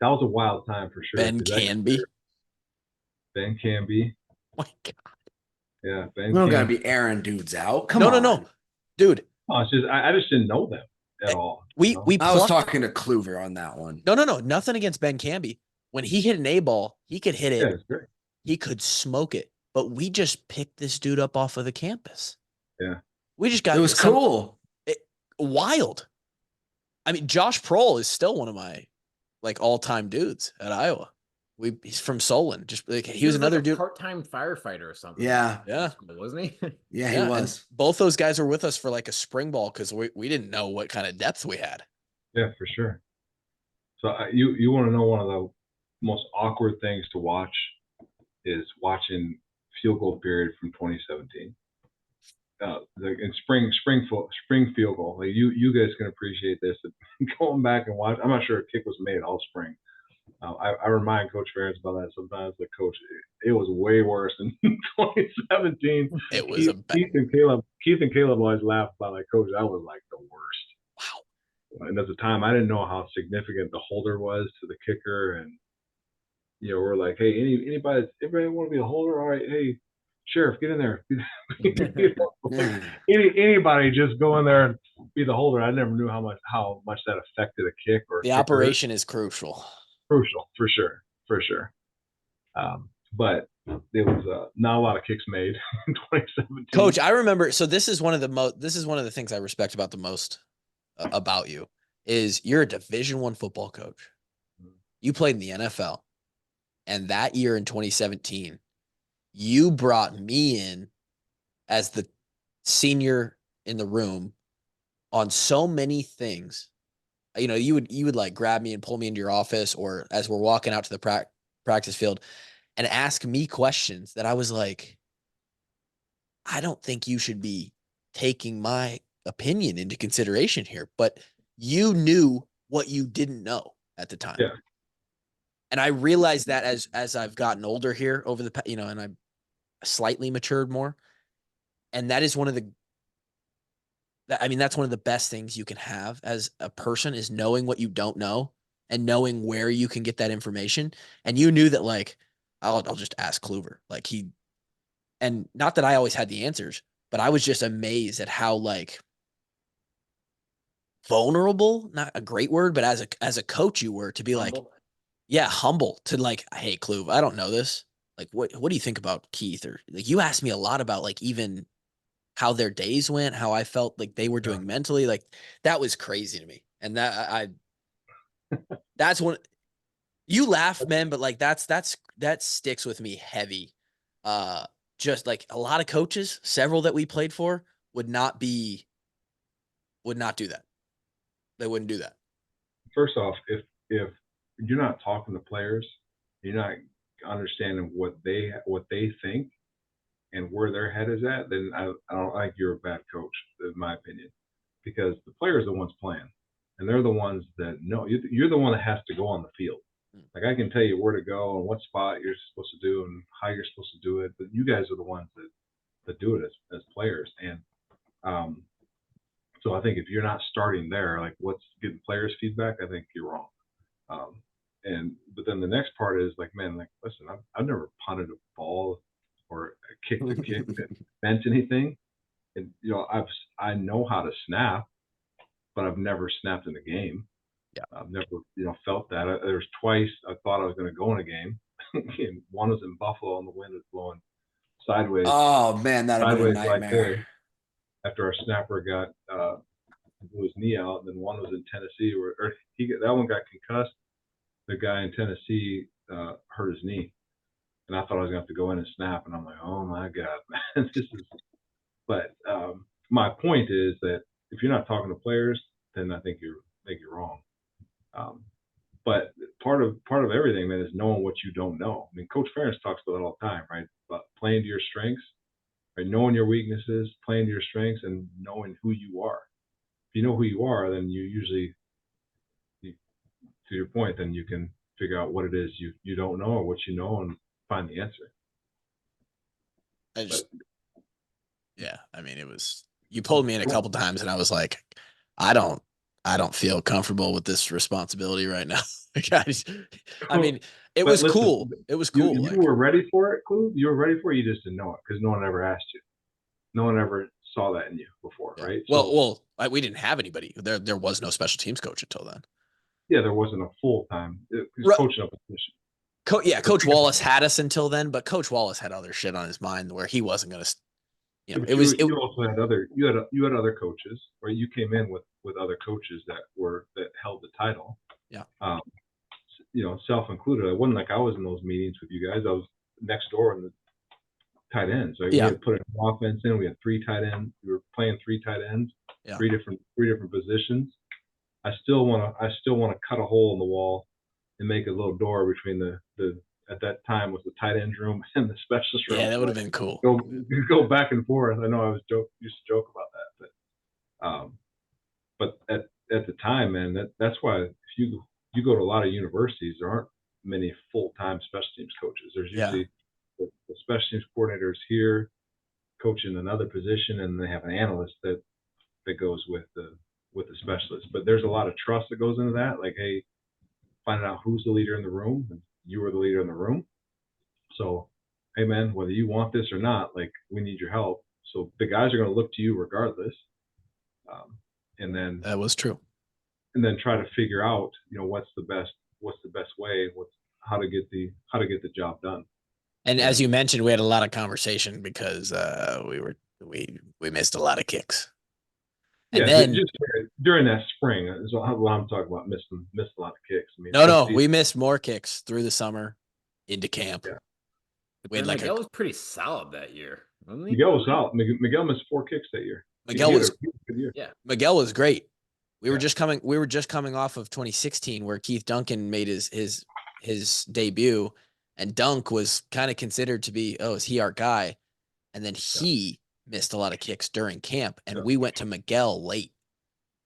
that was a wild time for sure. Ben 'cause that Canby. Ben Canby. My God. Yeah, We Ben don't gotta Canby. be airing dudes out. Come No, on. no, no. Dude, Oh, it's just I just didn't know them at all. we you know? we I was plucked. talking to Kluver on that one. No, nothing against Ben Canby. When he hit an A ball, he could hit Yeah, it. it's great. He could smoke it. But we just picked this dude up off of the campus. Yeah. We just got It was cool. wild. I mean, Josh Prohl is still one of my like all-time dudes at Iowa. He's from Solon. Just like he was like another a dude. part-time firefighter or something. Yeah. Yeah. Wasn't he? Yeah, he Yeah, and was. both those guys were with us for like a spring ball because we didn't know what kind of depth we had. Yeah, for sure. So you want to know one of the most awkward things to watch is watching field goal period from 2017. In spring field goal. Like you guys can appreciate this. Going back and watch. I'm not sure a kick was made all spring. I remind Coach Ferentz about that sometimes. Like, Coach, it was way worse in 2017. It was Keith and Caleb always laugh about like, Coach, that was like the worst. wow. And at the time, I didn't know how significant the holder was to the kicker, and we're like, hey, anybody want to be a holder? All right, hey, sheriff, get in there. Anybody just go in there and be the holder. I never knew how much that affected a kick or The operation is crucial. Crucial for sure. But there was not a lot of kicks made in 2017. Coach, I remember. So this is one of the things I respect about the most about you is you're a Division I football coach. You played in the NFL, and that year in 2017, you brought me in as the senior in the room on so many things. You would like grab me and pull me into your office, or as we're walking out to the practice field, and ask me questions that I was like, I don't think you should be taking my opinion into consideration here, but you knew what you didn't know at the time. Yeah. And I realized that as I've gotten older here over the and I'm slightly matured more. And that is that's one of the best things you can have as a person is knowing what you don't know and knowing where you can get that information. And you knew that like, I'll just ask Kluver. Like and not that I always had the answers, but I was just amazed at how like vulnerable, not a great word, but as a coach you were to be Humble. like, yeah, humble to like, hey, Kluver, I don't know this. Like, what do you think about Keith? Or like, you asked me a lot about like even how their days went, how I felt like they were doing mentally. Like that was crazy to me. And that that's one you laugh, man, but like that sticks with me heavy. Just like a lot of coaches, several that we played for would not do that. They wouldn't do that. First off, if you're not talking to players, you're not understanding what they think and where their head is at, then I don't think you're a bad coach, in my opinion, because the players are the ones playing, and they're the ones that know. You're the one that has to go on the field. Like I can tell you where to go and what spot you're supposed to do and how you're supposed to do it, but you guys are the ones that do it as players. And so I think if you're not starting there, like what's getting players' feedback, I think you're wrong. But then the next part is like, man, like listen, I've never punted a ball or kicked a kick that meant anything, and I know how to snap, but I've never snapped in a game. Yeah, I've never felt that. There was twice I thought I was going to go in a game. And one was in Buffalo, and the wind was blowing sideways. Oh man, that'd have been a Sideways nightmare. like this, after our snapper got blew his knee out, and then one was in Tennessee where that one got concussed. The guy in Tennessee hurt his knee, and I thought I was gonna have to go in and snap, and I'm like, oh my god, man, this is. But my point is that if you're not talking to players, then I think you're wrong. But part of everything, man, is knowing what you don't know. I mean, Coach Ferentz talks about that all the time, right? About playing to your strengths, right? Knowing your weaknesses, playing to your strengths, and knowing who you are. If you know who you are, then you usually, to your point, then you can figure out what it is you don't know or what you know and find the answer. Yeah, I mean, you pulled me in a couple times, and I was like, I don't feel comfortable with this responsibility right now. I mean, it But was listen, cool. It was You cool. you were ready for it, Clue. You were ready for it. You just didn't know it because no one ever asked you. No one ever saw that in you before, Yeah. right? Well, we didn't have anybody. There was no special teams coach until then. Yeah, there wasn't a full time Right. coaching up a position. Coach Wallace had us until then, but Coach Wallace had other shit on his mind where he wasn't going to. But It was. You also had other you had other coaches, or you came in with other coaches that held the title. Yeah. Self included. It wasn't like I was in those meetings with you guys. I was next door in the tight ends. Right? Yeah. We had put an offense in. We had 3 tight ends. We were playing 3 tight ends, Yeah. three different positions. I still want to cut a hole in the wall and make a little door between the at that time was the tight end room and the specialist room. Yeah, that would have been cool. Go back and forth. I know I used to joke about that, but at the time, man, that's why if you go to a lot of universities, there aren't many full-time special teams coaches. There's usually the special teams coordinators here coaching another position, and they have an analyst that goes with the specialist. But there's a lot of trust that goes into that. Like, hey, finding out who's the leader in the room, and you were the leader in the room. So, hey, man, whether you want this or not, like, we need your help. So the guys are going to look to you regardless. And then That was true. And then try to figure out, what's the best way, how to get the job done. And as you mentioned, we had a lot of conversation because we missed a lot of kicks. And then just during that spring is what I'm talking about. Missed a lot of kicks. I mean, no, we missed more kicks through the summer into camp. Yeah. We had Miguel was pretty solid that year, wasn't he? Miguel was solid. Miguel missed 4 kicks that year. Miguel was good year. Yeah. Miguel was great. We were just coming off of 2016 where Keith Duncan made his debut, and Dunk was kind of considered to be, is he our guy? And then he missed a lot of kicks during camp, and we went to Miguel late.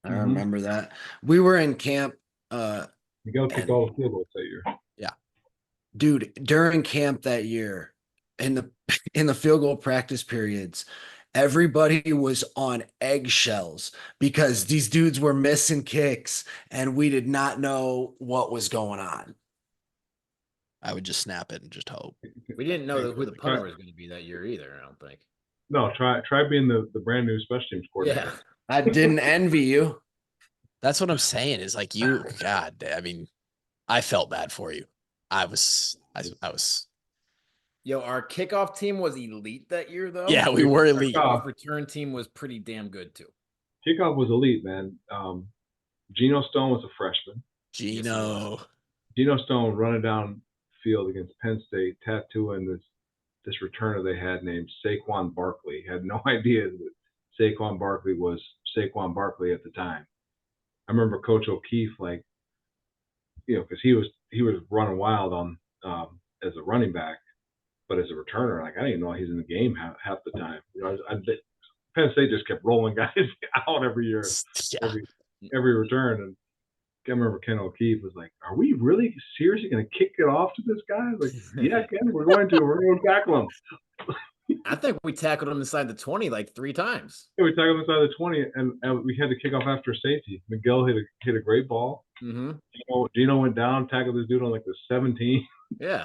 I remember that. We were in camp. Miguel kicked all the field goals that year. Yeah. Dude, during camp that year, in the field goal practice periods, everybody was on eggshells because these dudes were missing kicks and we did not know what was going on. I would just snap it and just hope. We didn't know who the punter was going to be that year either, I don't think. No, try being the brand new special teams coordinator. Yeah. I didn't envy you. That's what I'm saying is like God, I mean, I felt bad for you. I was. Yo, our kickoff team was elite that year, though. Yeah, we were elite. Our return team was pretty damn good too. Kickoff was elite, man. Geno Stone was a freshman. Geno Stone running down field against Penn State, tattooing this returner they had named Saquon Barkley. Had no idea that Saquon Barkley was Saquon Barkley at the time. I remember Coach O'Keefe, like, because he was running wild on as a running back, but as a returner, like, I didn't even know he's in the game half the time. Penn State just kept rolling guys out every year, every return. And I remember Ken O'Keefe was like, "Are we really seriously going to kick it off to this guy?" I was like, "Yeah, Ken, we're going to tackle him." I think we tackled him inside the 20 like 3 times. Yeah, we tackled him inside the 20, and we had to kick off after safety. Miguel hit a great ball. Mm-hmm. Geno went down, tackled this dude on like the 17. Yeah.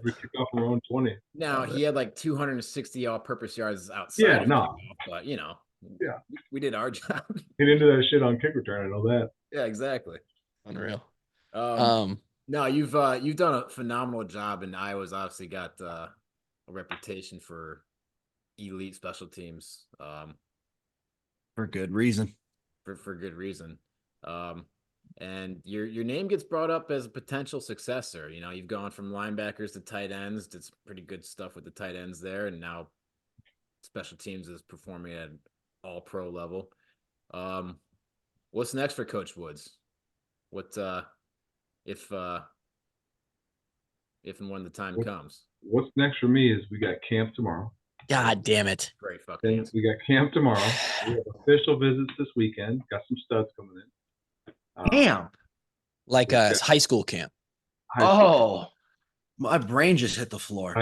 We kicked off our own 20. Now he had like 260 all-purpose yards outside. Yeah, no. But yeah, we did our job. He didn't do that shit on kick return. I know that. Yeah, exactly. Unreal. No, you've done a phenomenal job, and Iowa's obviously got a reputation for elite special teams. For good reason. For good reason. And your name gets brought up as a potential successor. You've gone from linebackers to tight ends. Did some pretty good stuff with the tight ends there, and now special teams is performing at all-pro level. What's next for Coach Woods? What if and when the time comes? What's next for me is we got camp tomorrow. God damn it! Great fucking. Then we got camp tomorrow. We have official visits this weekend. Got some studs coming in. Camp. Like a high school camp. My brain just hit the floor.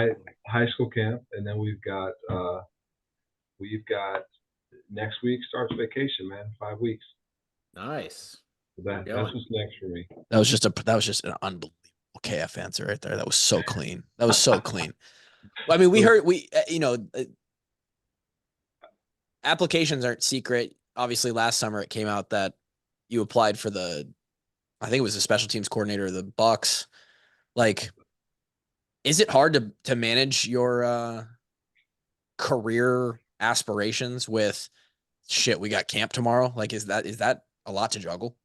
High school camp, and then we've got we've got next week starts vacation, man. 5 weeks. Nice. That's Going. what's next for me. That was just an unbelievable KF answer right there. That was so clean. That was so clean. I mean, applications aren't secret. Obviously, last summer it came out that you applied for I think it was the special teams coordinator of the Bucks. Like, is it hard to manage your career aspirations with shit? We got camp tomorrow. Like, is that a lot to juggle?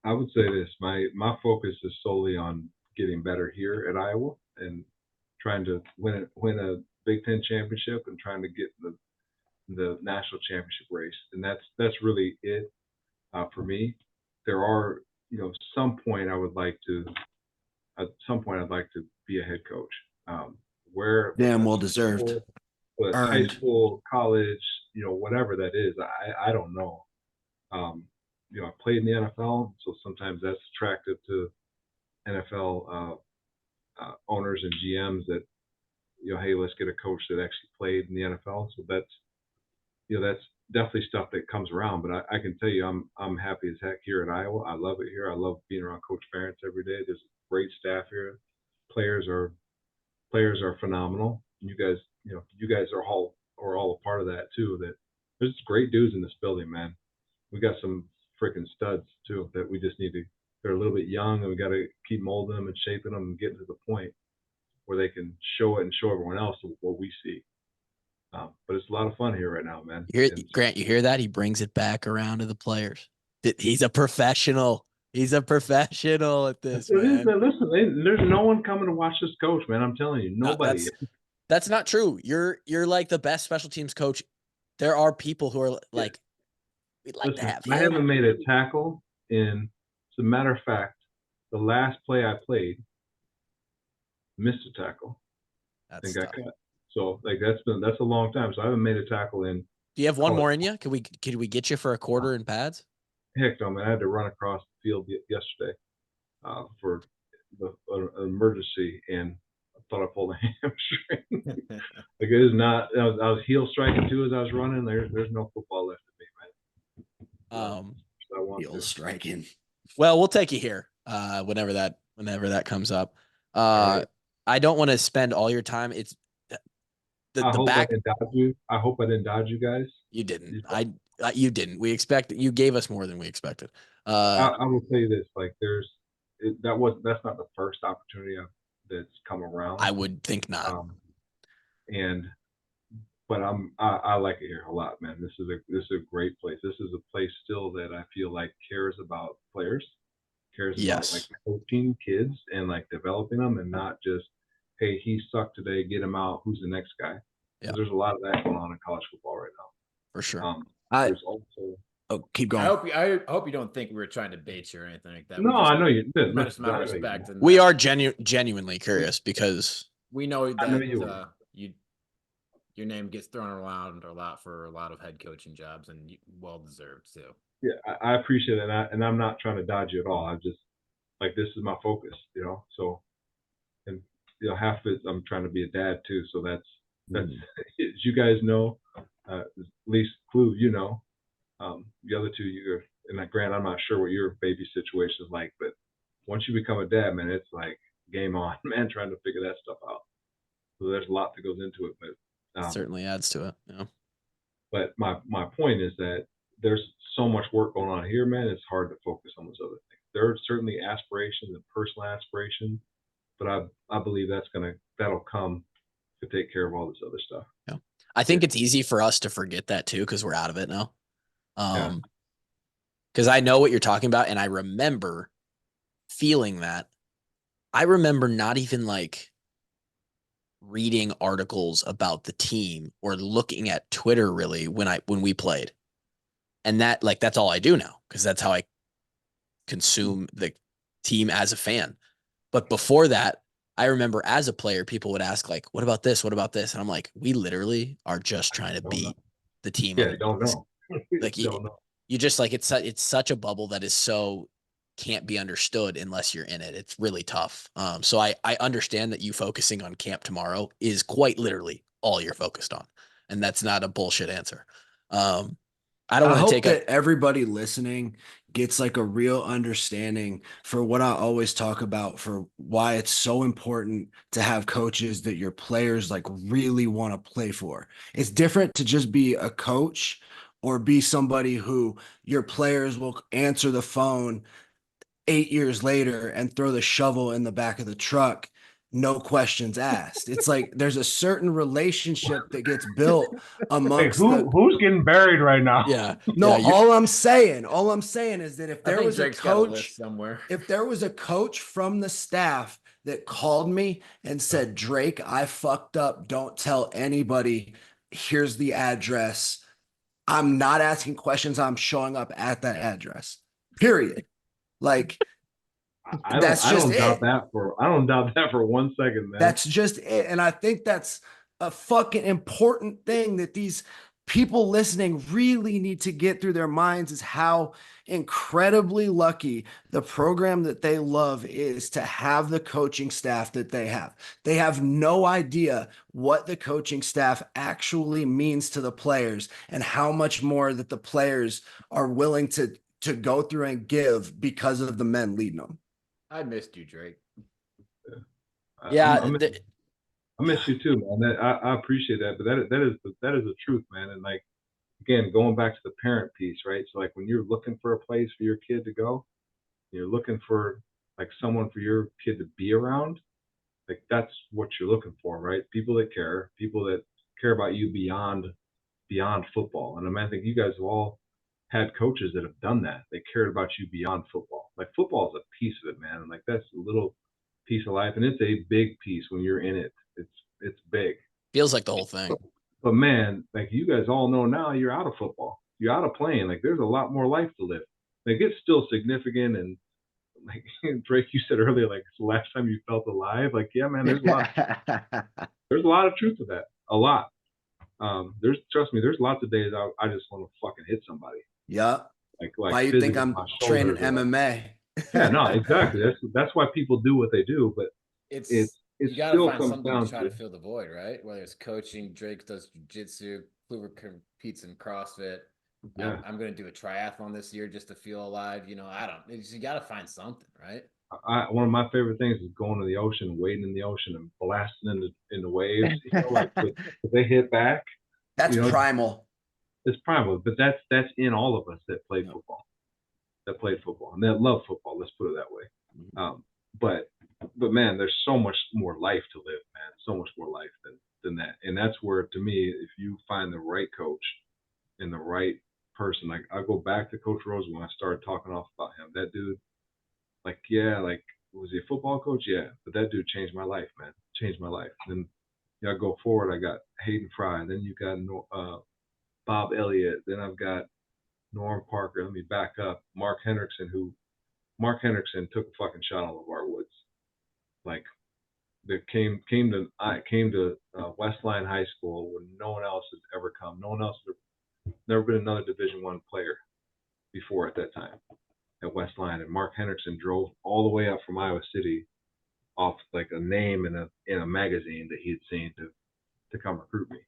I would say this: my focus is solely on getting better here at Iowa and trying to win a Big Ten championship and trying to get the national championship race, and that's really it for me. There are, some point I'd like to be a head coach. Where Damn well deserved. But high Earned. school, college, whatever that is, I don't know. I played in the NFL, so sometimes that's attractive to NFL owners and GMs that, hey, let's get a coach that actually played in the NFL. So that's definitely stuff that comes around. But I can tell you, I'm happy as heck here at Iowa. I love it here. I love being around Coach Ferentz every day. There's a great staff here. Players are phenomenal. You guys are all a part of that too. That there's great dudes in this building, man. We got some freaking studs too that we just need to. They're a little bit young, and we got to keep molding them and shaping them and getting to the point where they can show it and show everyone else what we see. But it's a lot of fun here right now, man. Grant, you hear that? He brings it back around to the players. He's a professional. He's a professional at this, man. Listen, there's no one coming to watch this coach, man. I'm telling you, nobody. That's not true. You're like the best special teams coach. There are people who are like, we'd like to have him. I haven't made a tackle in. As a matter of fact, the last play I played, missed a tackle and got cut. So that's a long time. So I haven't made a tackle in. Do you have one more in you? Could we get you for a quarter in pads? Heck no, man. I had to run across the field yesterday for an emergency, and I thought I pulled a hamstring. Like, it is not. I was heel striking too as I was running. There's no football left in me, man. Heel striking. Well, we'll take you here whenever that comes up. Right. I don't want to spend all your time. It's I hope I didn't dodge you guys. You didn't. You didn't. You gave us more than we expected. I will tell you this: like, that's not the first opportunity that's come around. I would think not. But I like it here a lot, man. This is a great place. This is a place still that I feel like cares about players, cares about like coaching kids and like developing them, and not just, hey, he sucked today, get him out. Who's the next guy? Yeah. There's a lot of that going on in college football right now. For sure. There's also. Keep going. I hope you don't think we were trying to bait you or anything like that. No, I know you did. Tremendous amount of respect. We are genuinely curious because we know that your name gets thrown around a lot for a lot of head coaching jobs, and well deserved too. Yeah, I appreciate it, and I'm not trying to dodge you at all. I'm just like, this is my focus, So, and half of it, I'm trying to be a dad too. So that's as you guys know, at least Clue, the other two, and Grant, I'm not sure what your baby situation is like, but once you become a dad, man, it's like game on, man, trying to figure that stuff out. So there's a lot that goes into it, but it certainly adds to it. Yeah. But my point is that there's so much work going on here, man. It's hard to focus on those other things. There are certainly aspirations and personal aspirations, but I believe that'll come to take care of all this other stuff. Yeah. I think it's easy for us to forget that too, because we're out of it now. Because I know what you're talking about, and I remember feeling that. I remember not even like reading articles about the team or looking at Twitter really when we played. And that's all I do now, because that's how I consume the team as a fan. But before that, I remember as a player, people would ask like, what about this? What about this? And I'm like, we literally are just trying to beat the team. Yeah, don't know. Like you just like, it's such a bubble that is so can't be understood unless you're in it. It's really tough. So I understand that you focusing on camp tomorrow is quite literally all you're focused on. and that's not a bullshit answer. I don't I want to hope take that everybody listening gets like a real understanding for what I always talk about, for why it's so important to have coaches that your players like really want to play for. It's different to just be a coach or be somebody who your players will answer the phone 8 years later and throw the shovel in the back of the truck, no questions asked. It's like there's a certain relationship that gets built Hey, amongst the. who's getting buried right now? yeah, No, yeah, all I'm saying is that if I there think was a Drake's got a list coach, somewhere. if there was a coach from the staff that called me and said, Drake, I fucked up. Don't tell anybody. Here's the address. I'm not asking questions. I'm showing up at that address. Period. Like, that's I just don't doubt it. that for I don't doubt that for 1 second, man. That's just it. And I think that's a fucking important thing that these people listening really need to get through their minds, is how incredibly lucky the program that they love is to have the coaching staff that they have. They have no idea what the coaching staff actually means to the players and how much more that the players are willing to go through and give because of the men leading them. I missed you, Drake. yeah. I miss you too, man. I appreciate that, but that is the truth, man. And like, again, going back to the parent piece, right? So like when you're looking for a place for your kid to go, you're looking for like someone for your kid to be around. Like that's what you're looking for, right? People that care about you beyond football. And I mean, I think you guys have all had coaches that have done that. They cared about you beyond football. Like football is a piece of it, man. And like that's a little piece of life, and it's a big piece when you're in it. It's big. Feels like the whole thing. But man, like you guys all know now, you're out of football. You're out of playing. Like there's a lot more life to live. Like it's still significant, and like Drake, you said earlier, like it's the last time you felt alive. Like yeah, man, there's a lot of truth to that. A lot. Trust me, there's lots of days I just want to fucking hit somebody. Yeah. Like Why you think physically I'm my training shoulders or- MMA? Yeah, no, exactly. That's why people do what they do. But It's it you gotta still find comes something down to try to to fill the void, right? Whether it's coaching, Drake does jujitsu, Kluver competes in CrossFit. yeah. I'm gonna do a triathlon this year just to feel alive. You know, I don't. You gotta find something, right? One of my favorite things is going to the ocean, wading in the ocean, and blasting in the waves. You know, like if they hit back, That's you know, primal. it's primal. But that's in all of us that played football, and that love football. Let's put it that way. But man, there's so much more life to live, man. So much more life than that. And that's where, to me, if you find the right coach and the right person, like I go back to Coach Rose when I started talking off about him. That dude, like, yeah, like was he a football coach? Yeah, but that dude changed my life, man. Changed my life. Then I go forward. I got Hayden Fry. Then you got Bob Elliott. Then I've got Norm Parker. Let me back up. Mark Hendrickson took a fucking shot on Levar Woods. Like that came to West Lyon High School when no one else has ever come. No one else has never been another Division I player before at that time at West Lyon. And Mark Hendrickson drove all the way up from Iowa City off like a name in a magazine that he had seen to come recruit me.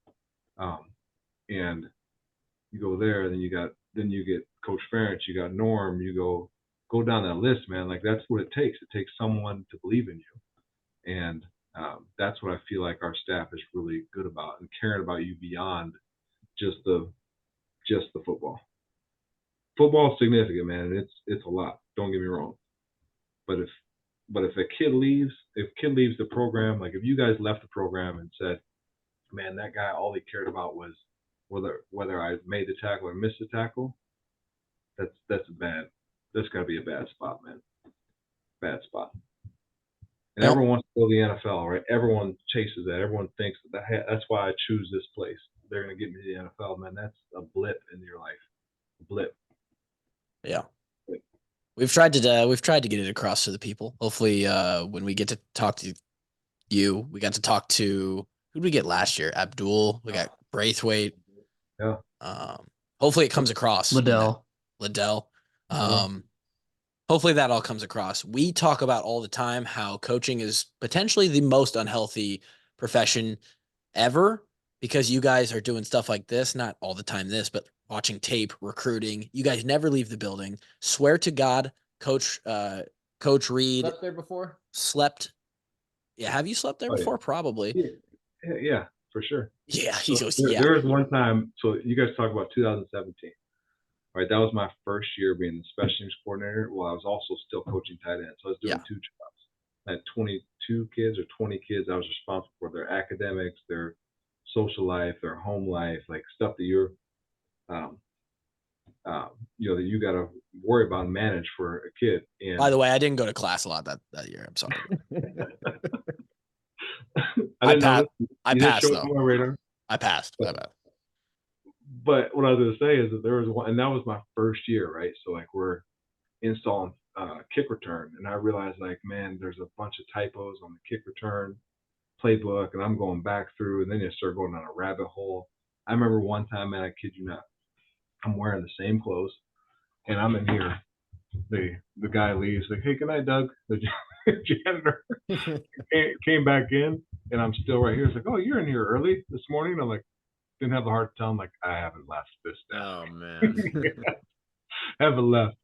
And you go there, then you get Coach Ferentz, you got Norm, you go down that list, man. Like that's what it takes. It takes someone to believe in you, and that's what I feel like our staff is really good about, and caring about you beyond just the football. Football is significant, man, and it's a lot. Don't get me wrong, but if a kid leaves the program, like if you guys left the program and said, man, that guy, all he cared about was whether I made the tackle or missed the tackle, that's gotta be a bad spot, man. Bad spot. And everyone wants to go to the NFL, right? Everyone chases that. Everyone thinks that's why I choose this place. They're gonna get me to the NFL, man. That's a blip in your life. A blip. Yeah. We've tried to get it across to the people. Hopefully, when we get to talk to you, we got to talk to who did we get last year? Abdul. We got Braithwaite. Yeah. Hopefully it comes across. Liddell. Hopefully that all comes across. We talk about all the time how coaching is potentially the most unhealthy profession ever. because you guys are doing stuff like this, not all the time this, but watching tape, recruiting, you guys never leave the building. Swear to God, Coach Reed Slept there before? slept. Yeah, have you slept there Oh, yeah. before? Probably. Yeah, for sure. Yeah, So he goes, there, yeah. there was one time. So you guys talk about 2017, right? That was my first year being the special teams coordinator. Well, I was also still coaching tight end, so I was doing Yeah. 2 jobs. I had 22 kids or 20 kids. I was responsible for their academics, their social life, their home life, like stuff that you're, um, that you got to worry about and manage for a kid. And By the way, I didn't go to class a lot that year. I'm sorry. I didn't know this. I You didn't passed show up though. on my radar. I passed. But what I was going to say is that there was one, and that was my first year, right? So like we're installing kick return, and I realized like, man, there's a bunch of typos on the kick return playbook, and I'm going back through, and then you start going down a rabbit hole. I remember one time, man, I kid you not, I'm wearing the same clothes, and I'm in here. The guy leaves, like, hey, good night, Doug. The janitor came back in, and I'm still right here. It's like, oh, you're in here early this morning. I'm like, didn't have the heart to tell him, like, I haven't left this day. Oh man. Haven't left.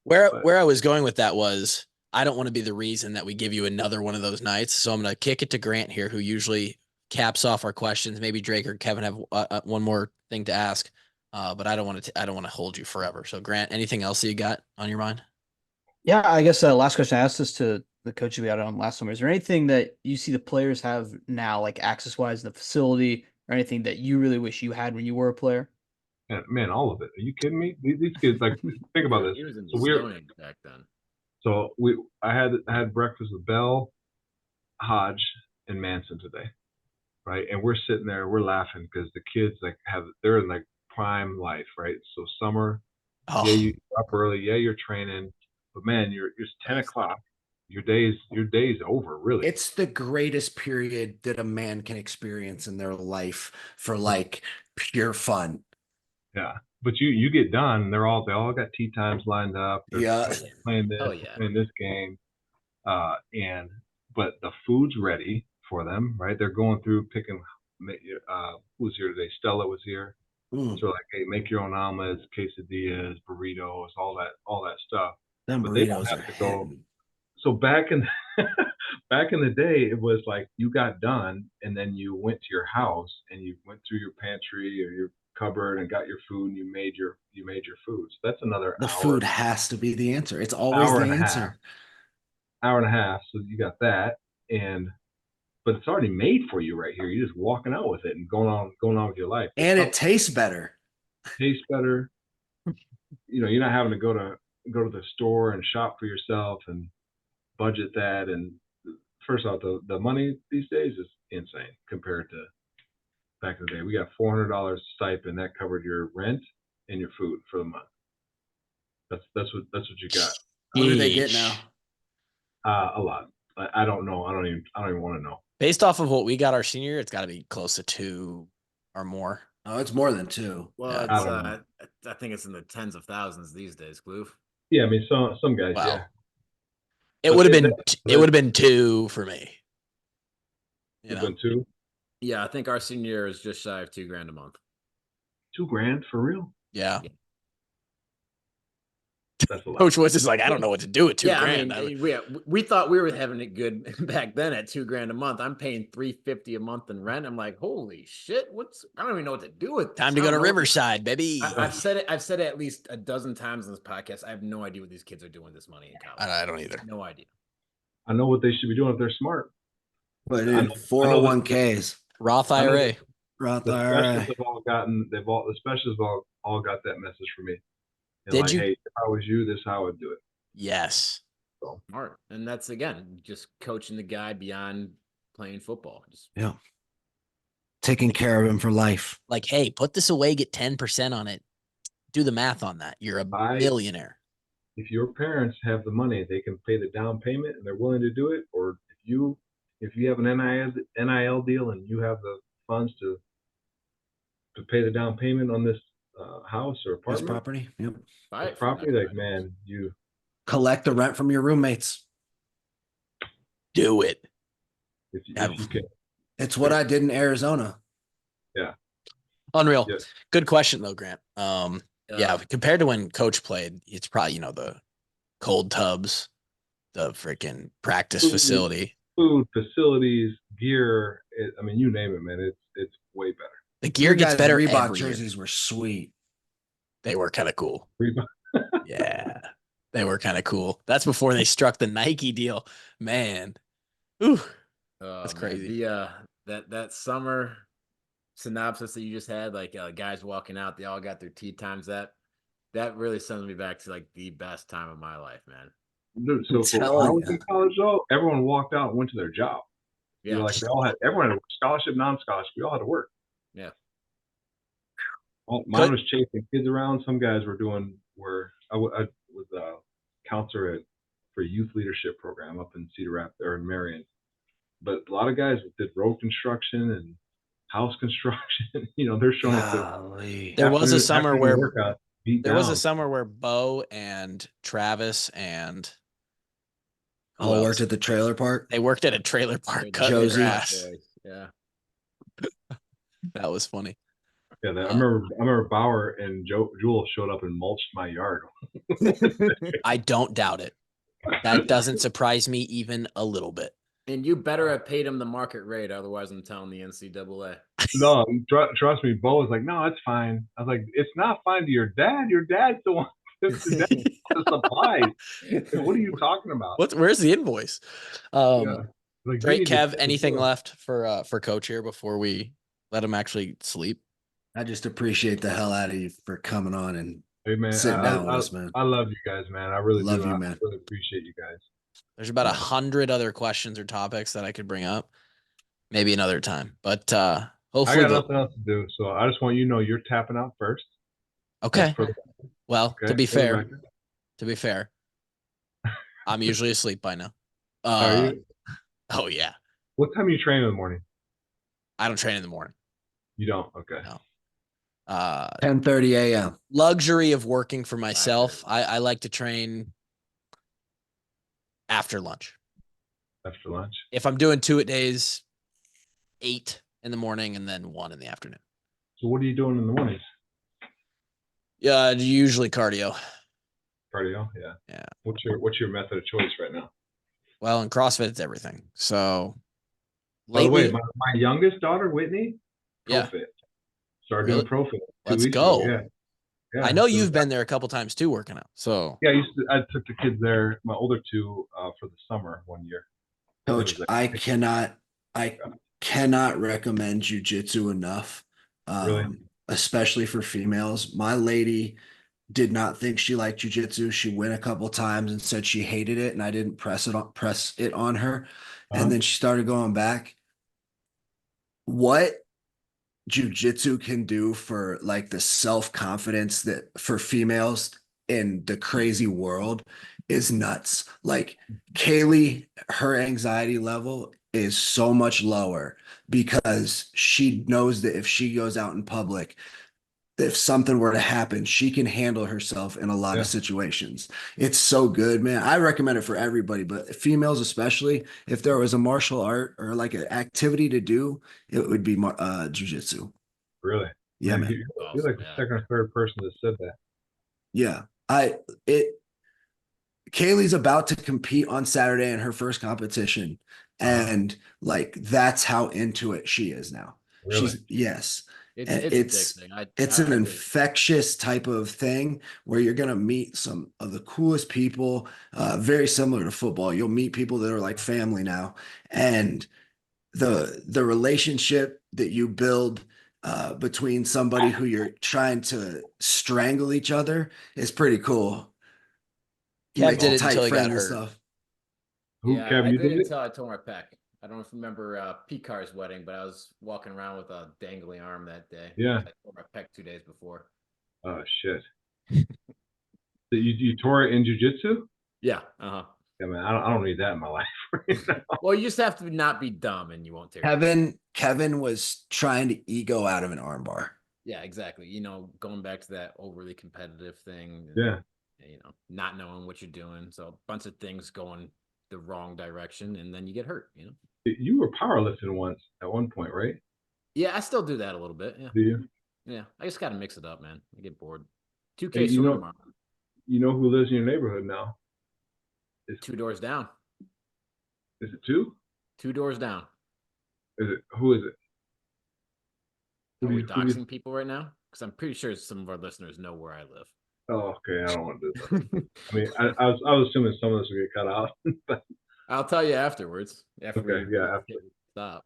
Where I was going with that was I don't want to be the reason that we give you another one of those nights. So I'm going to kick it to Grant here, who usually caps off our questions. Maybe Drake or Kevin have one more thing to ask, but I don't want to hold you forever. So Grant, anything else that you got on your mind? Yeah, I guess last question I asked this to the coaches we had on last summer. Is there anything that you see the players have now, like access wise in the facility, or anything that you really wish you had when you were a player? Man, all of it. Are you kidding me? These kids, like, think about this. He was in So Estonia back then. So I had breakfast with Bell, Hodge, and Manson today, right? And we're sitting there, we're laughing because the kids they're in like prime life, right? So summer, yeah, you up early, yeah, you're training, but man, it's 10 o'clock. Your day's over, really. It's the greatest period that a man can experience in their life for like pure fun. Yeah, but you get done, they all got tea times lined up. They're playing this, playing this game, but the food's ready for them, right? They're going through picking. Who's here today? Stella was here. So like, hey, make your own omelets, quesadillas, burritos, all that stuff. Them but burritos they don't have are to go. hitting. So back in the day, it was like you got done and then you went to your house and you went through your pantry or your cupboard and got your food and you made your food. So that's another The hour. food has to be the answer. It's always the answer. Hour and a half. So you got that, but it's already made for you right here. You're just walking out with it and going on with your life. And it tastes better. Tastes better. You're not having to go to the store and shop for yourself and budget that. And first off, the money these days is insane compared to back in the day. We got $400 stipend that covered your rent and your food for the month. That's what you got. What do they get now? A lot. I don't know. I don't even want to know. Based off of what we got our senior year, it's got to be close to 2 or more. Oh, it's more than 2. Well, I think it's in the tens of thousands these days, Gloof. Yeah, I mean some guys, Wow. yeah. It would have been 2 for me. It's been 2. Yeah, I think our senior year is just shy of $2,000 a month. $2,000 for real? Yeah. That's a lot. Coach Woods is like, I don't know what to do with $2,000. I mean, we thought we were having it good back then at $2,000 a month. I'm paying $350 a month in rent. I'm like, holy shit! I don't even know what to do with this. Time to go to Riverside, baby. I've said it at least a dozen times in this podcast. I have no idea what these kids are doing with this money in college. I don't either. No idea. I know what they should be doing if they're smart. But in 401ks, Roth IRA. Roth The IRA. specialists have all got that message from me. Did you? Hey, if I was you, this is how I would do it. Yes. So. Smart. And that's, again, just coaching the guy beyond playing football. Yeah. Taking care of him for life. Like, hey, put this away, get 10% on it. Do the math on that. You're a millionaire. If your parents have the money, they can pay the down payment and they're willing to do it. Or if you have an NIL deal and you have the funds to pay the down payment on this house or apartment, This property. Yep. Property, like, man, you collect the rent from your roommates. Do it. If you can. It's what I did in Arizona. Unreal. Yeah. Good question though, Grant. Yeah, compared to when Coach played, it's probably the cold tubs, the freaking practice facility, food, facilities, gear. I mean, you name it, man. It's way better. the gear Your gets guys' better Reebok every year. jerseys were sweet. They were kind of cool. Reebok. Yeah, they were kind of cool. That's before they struck the Nike deal, man. Ooh, that's crazy. That summer synopsis that you just had, like guys walking out, they all got their tea times. That really sends me back to like the best time of my life, man. Dude, so for when I was in college, though, everyone walked out and went to their job. Yeah, Like everyone had scholarship, non-scholarship. We all had to work. Yeah. Mine was chasing kids around. Some guys were I was a counselor for youth leadership program up in Cedar Rapids or in Marion. But a lot of guys did road construction and house construction. They're showing up to. There was a summer where Bo and Travis and all worked at the trailer park. They worked at a trailer park cutting grass. Yeah, that was funny. Yeah, I remember Bauer and Jewel showed up and mulched my yard. I don't doubt it. That doesn't surprise me even a little bit. And you better have paid him the market rate, otherwise I'm telling the NCAA. No, trust me. Bo was like, "No, it's fine." I was like, "It's not fine to your dad. Your dad's the one the supplies. What are you talking about?" Where's the invoice? Like, Great, Kev. Anything left for Coach here before we let him actually sleep? I just appreciate the hell out of you for coming on and sitting down with us, man. I love you guys, man. I really love do. you, man. I really appreciate you guys. There's about 100 other questions or topics that I could bring up, maybe another time. But hopefully, I got nothing else to do, so I just want you to know you're tapping out first. Okay. Well, to be fair, I'm usually asleep by now. Are you? Oh yeah. What time do you train in the morning? I don't train in the morning. You don't? Okay. No. 10:30 a.m. Luxury of working for myself. I like to train after lunch. After lunch? If I'm doing 2 days, 8 in the morning and then 1 in the afternoon. So what are you doing in the mornings? Yeah, usually cardio. Cardio, yeah. Yeah. What's your method of choice right now? Well, in CrossFit, it's everything. So, by the way, my youngest daughter, Whitney, ProFit. Started doing ProFit. Let's go. Yeah. I know you've been there a couple times too, working out. So yeah, I took the kids there, my older two, for the summer one year. Coach, I cannot recommend jujitsu enough, really? Especially for females. My lady did not think she liked jujitsu. She went a couple times and said she hated it, and I didn't press it on her. And then she started going back. What jujitsu can do for like the self-confidence that for females in the crazy world is nuts. Like Kaylee, her anxiety level is so much lower because she knows that if she goes out in public, if something were to happen, she can handle herself in a lot of situations. It's so good, man. I recommend it for everybody, but females especially. If there was a martial art or like an activity to do, it would be jujitsu. Really? Yeah, man. You're like the second or third person that said that. Yeah, Kaylee's about to compete on Saturday in her first competition, and like that's how into it she is now. Really? Yes. It's an infectious type of thing where you're going to meet some of the coolest people, very similar to football. You'll meet people that are like family now, and the relationship that you build between somebody who you're trying to strangle each other is pretty cool. Kev did it until he got hurt. Stuff. Yeah, I did it until I tore my pec. I don't know if you remember Picar's wedding, but I was walking around with a dangly arm that day. Yeah. I tore my pec 2 days before. Oh, shit. You tore it in jiu-jitsu? Yeah. Yeah, man, I don't need that in my life. Well, you just have to not be dumb and you won't tear it. Kevin was trying to ego out of an armbar. Yeah, exactly. Going back to that overly competitive thing. Yeah. Not knowing what you're doing. So a bunch of things going the wrong direction and then you get hurt, You were powerlifting at one point, right? Yeah, I still do that a little bit. Yeah. Do you? Yeah. I just got to mix it up, man. I get bored. Hey, 2K swim tomorrow. you know who lives in your neighborhood now? 2 doors down. Is it two? 2 doors down. Who is it? Are we who do you- doxing people right now? Because I'm pretty sure some of our listeners know where I live. Oh, okay. I don't want to do that. I mean, I was assuming some of this would get cut out. But I'll tell you afterwards. After Okay, we yeah, after. stop.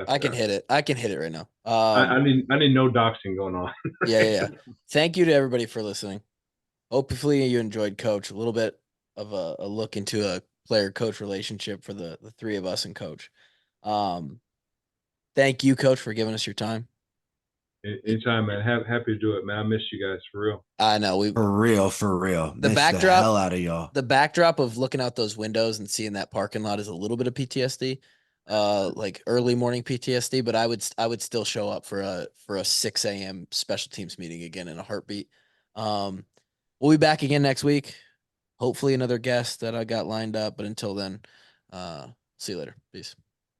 I can hit it. I can hit it right now. I need no doxing going on. Yeah. Thank you to everybody for listening. Hopefully you enjoyed Coach. A little bit of a look into a player-coach relationship for the three of us and Coach. Thank you, Coach, for giving us your time. Anytime, man. Happy to do it, man. I miss you guys for real. I know we For real. The Miss backdrop- the hell out of y'all. the backdrop of looking out those windows and seeing that parking lot is a little bit of PTSD, like early morning PTSD. But I would still show up for a 6 a.m. special teams meeting again in a heartbeat. We'll be back again next week. Hopefully another guest that I got lined up. But until then, see you later. Peace.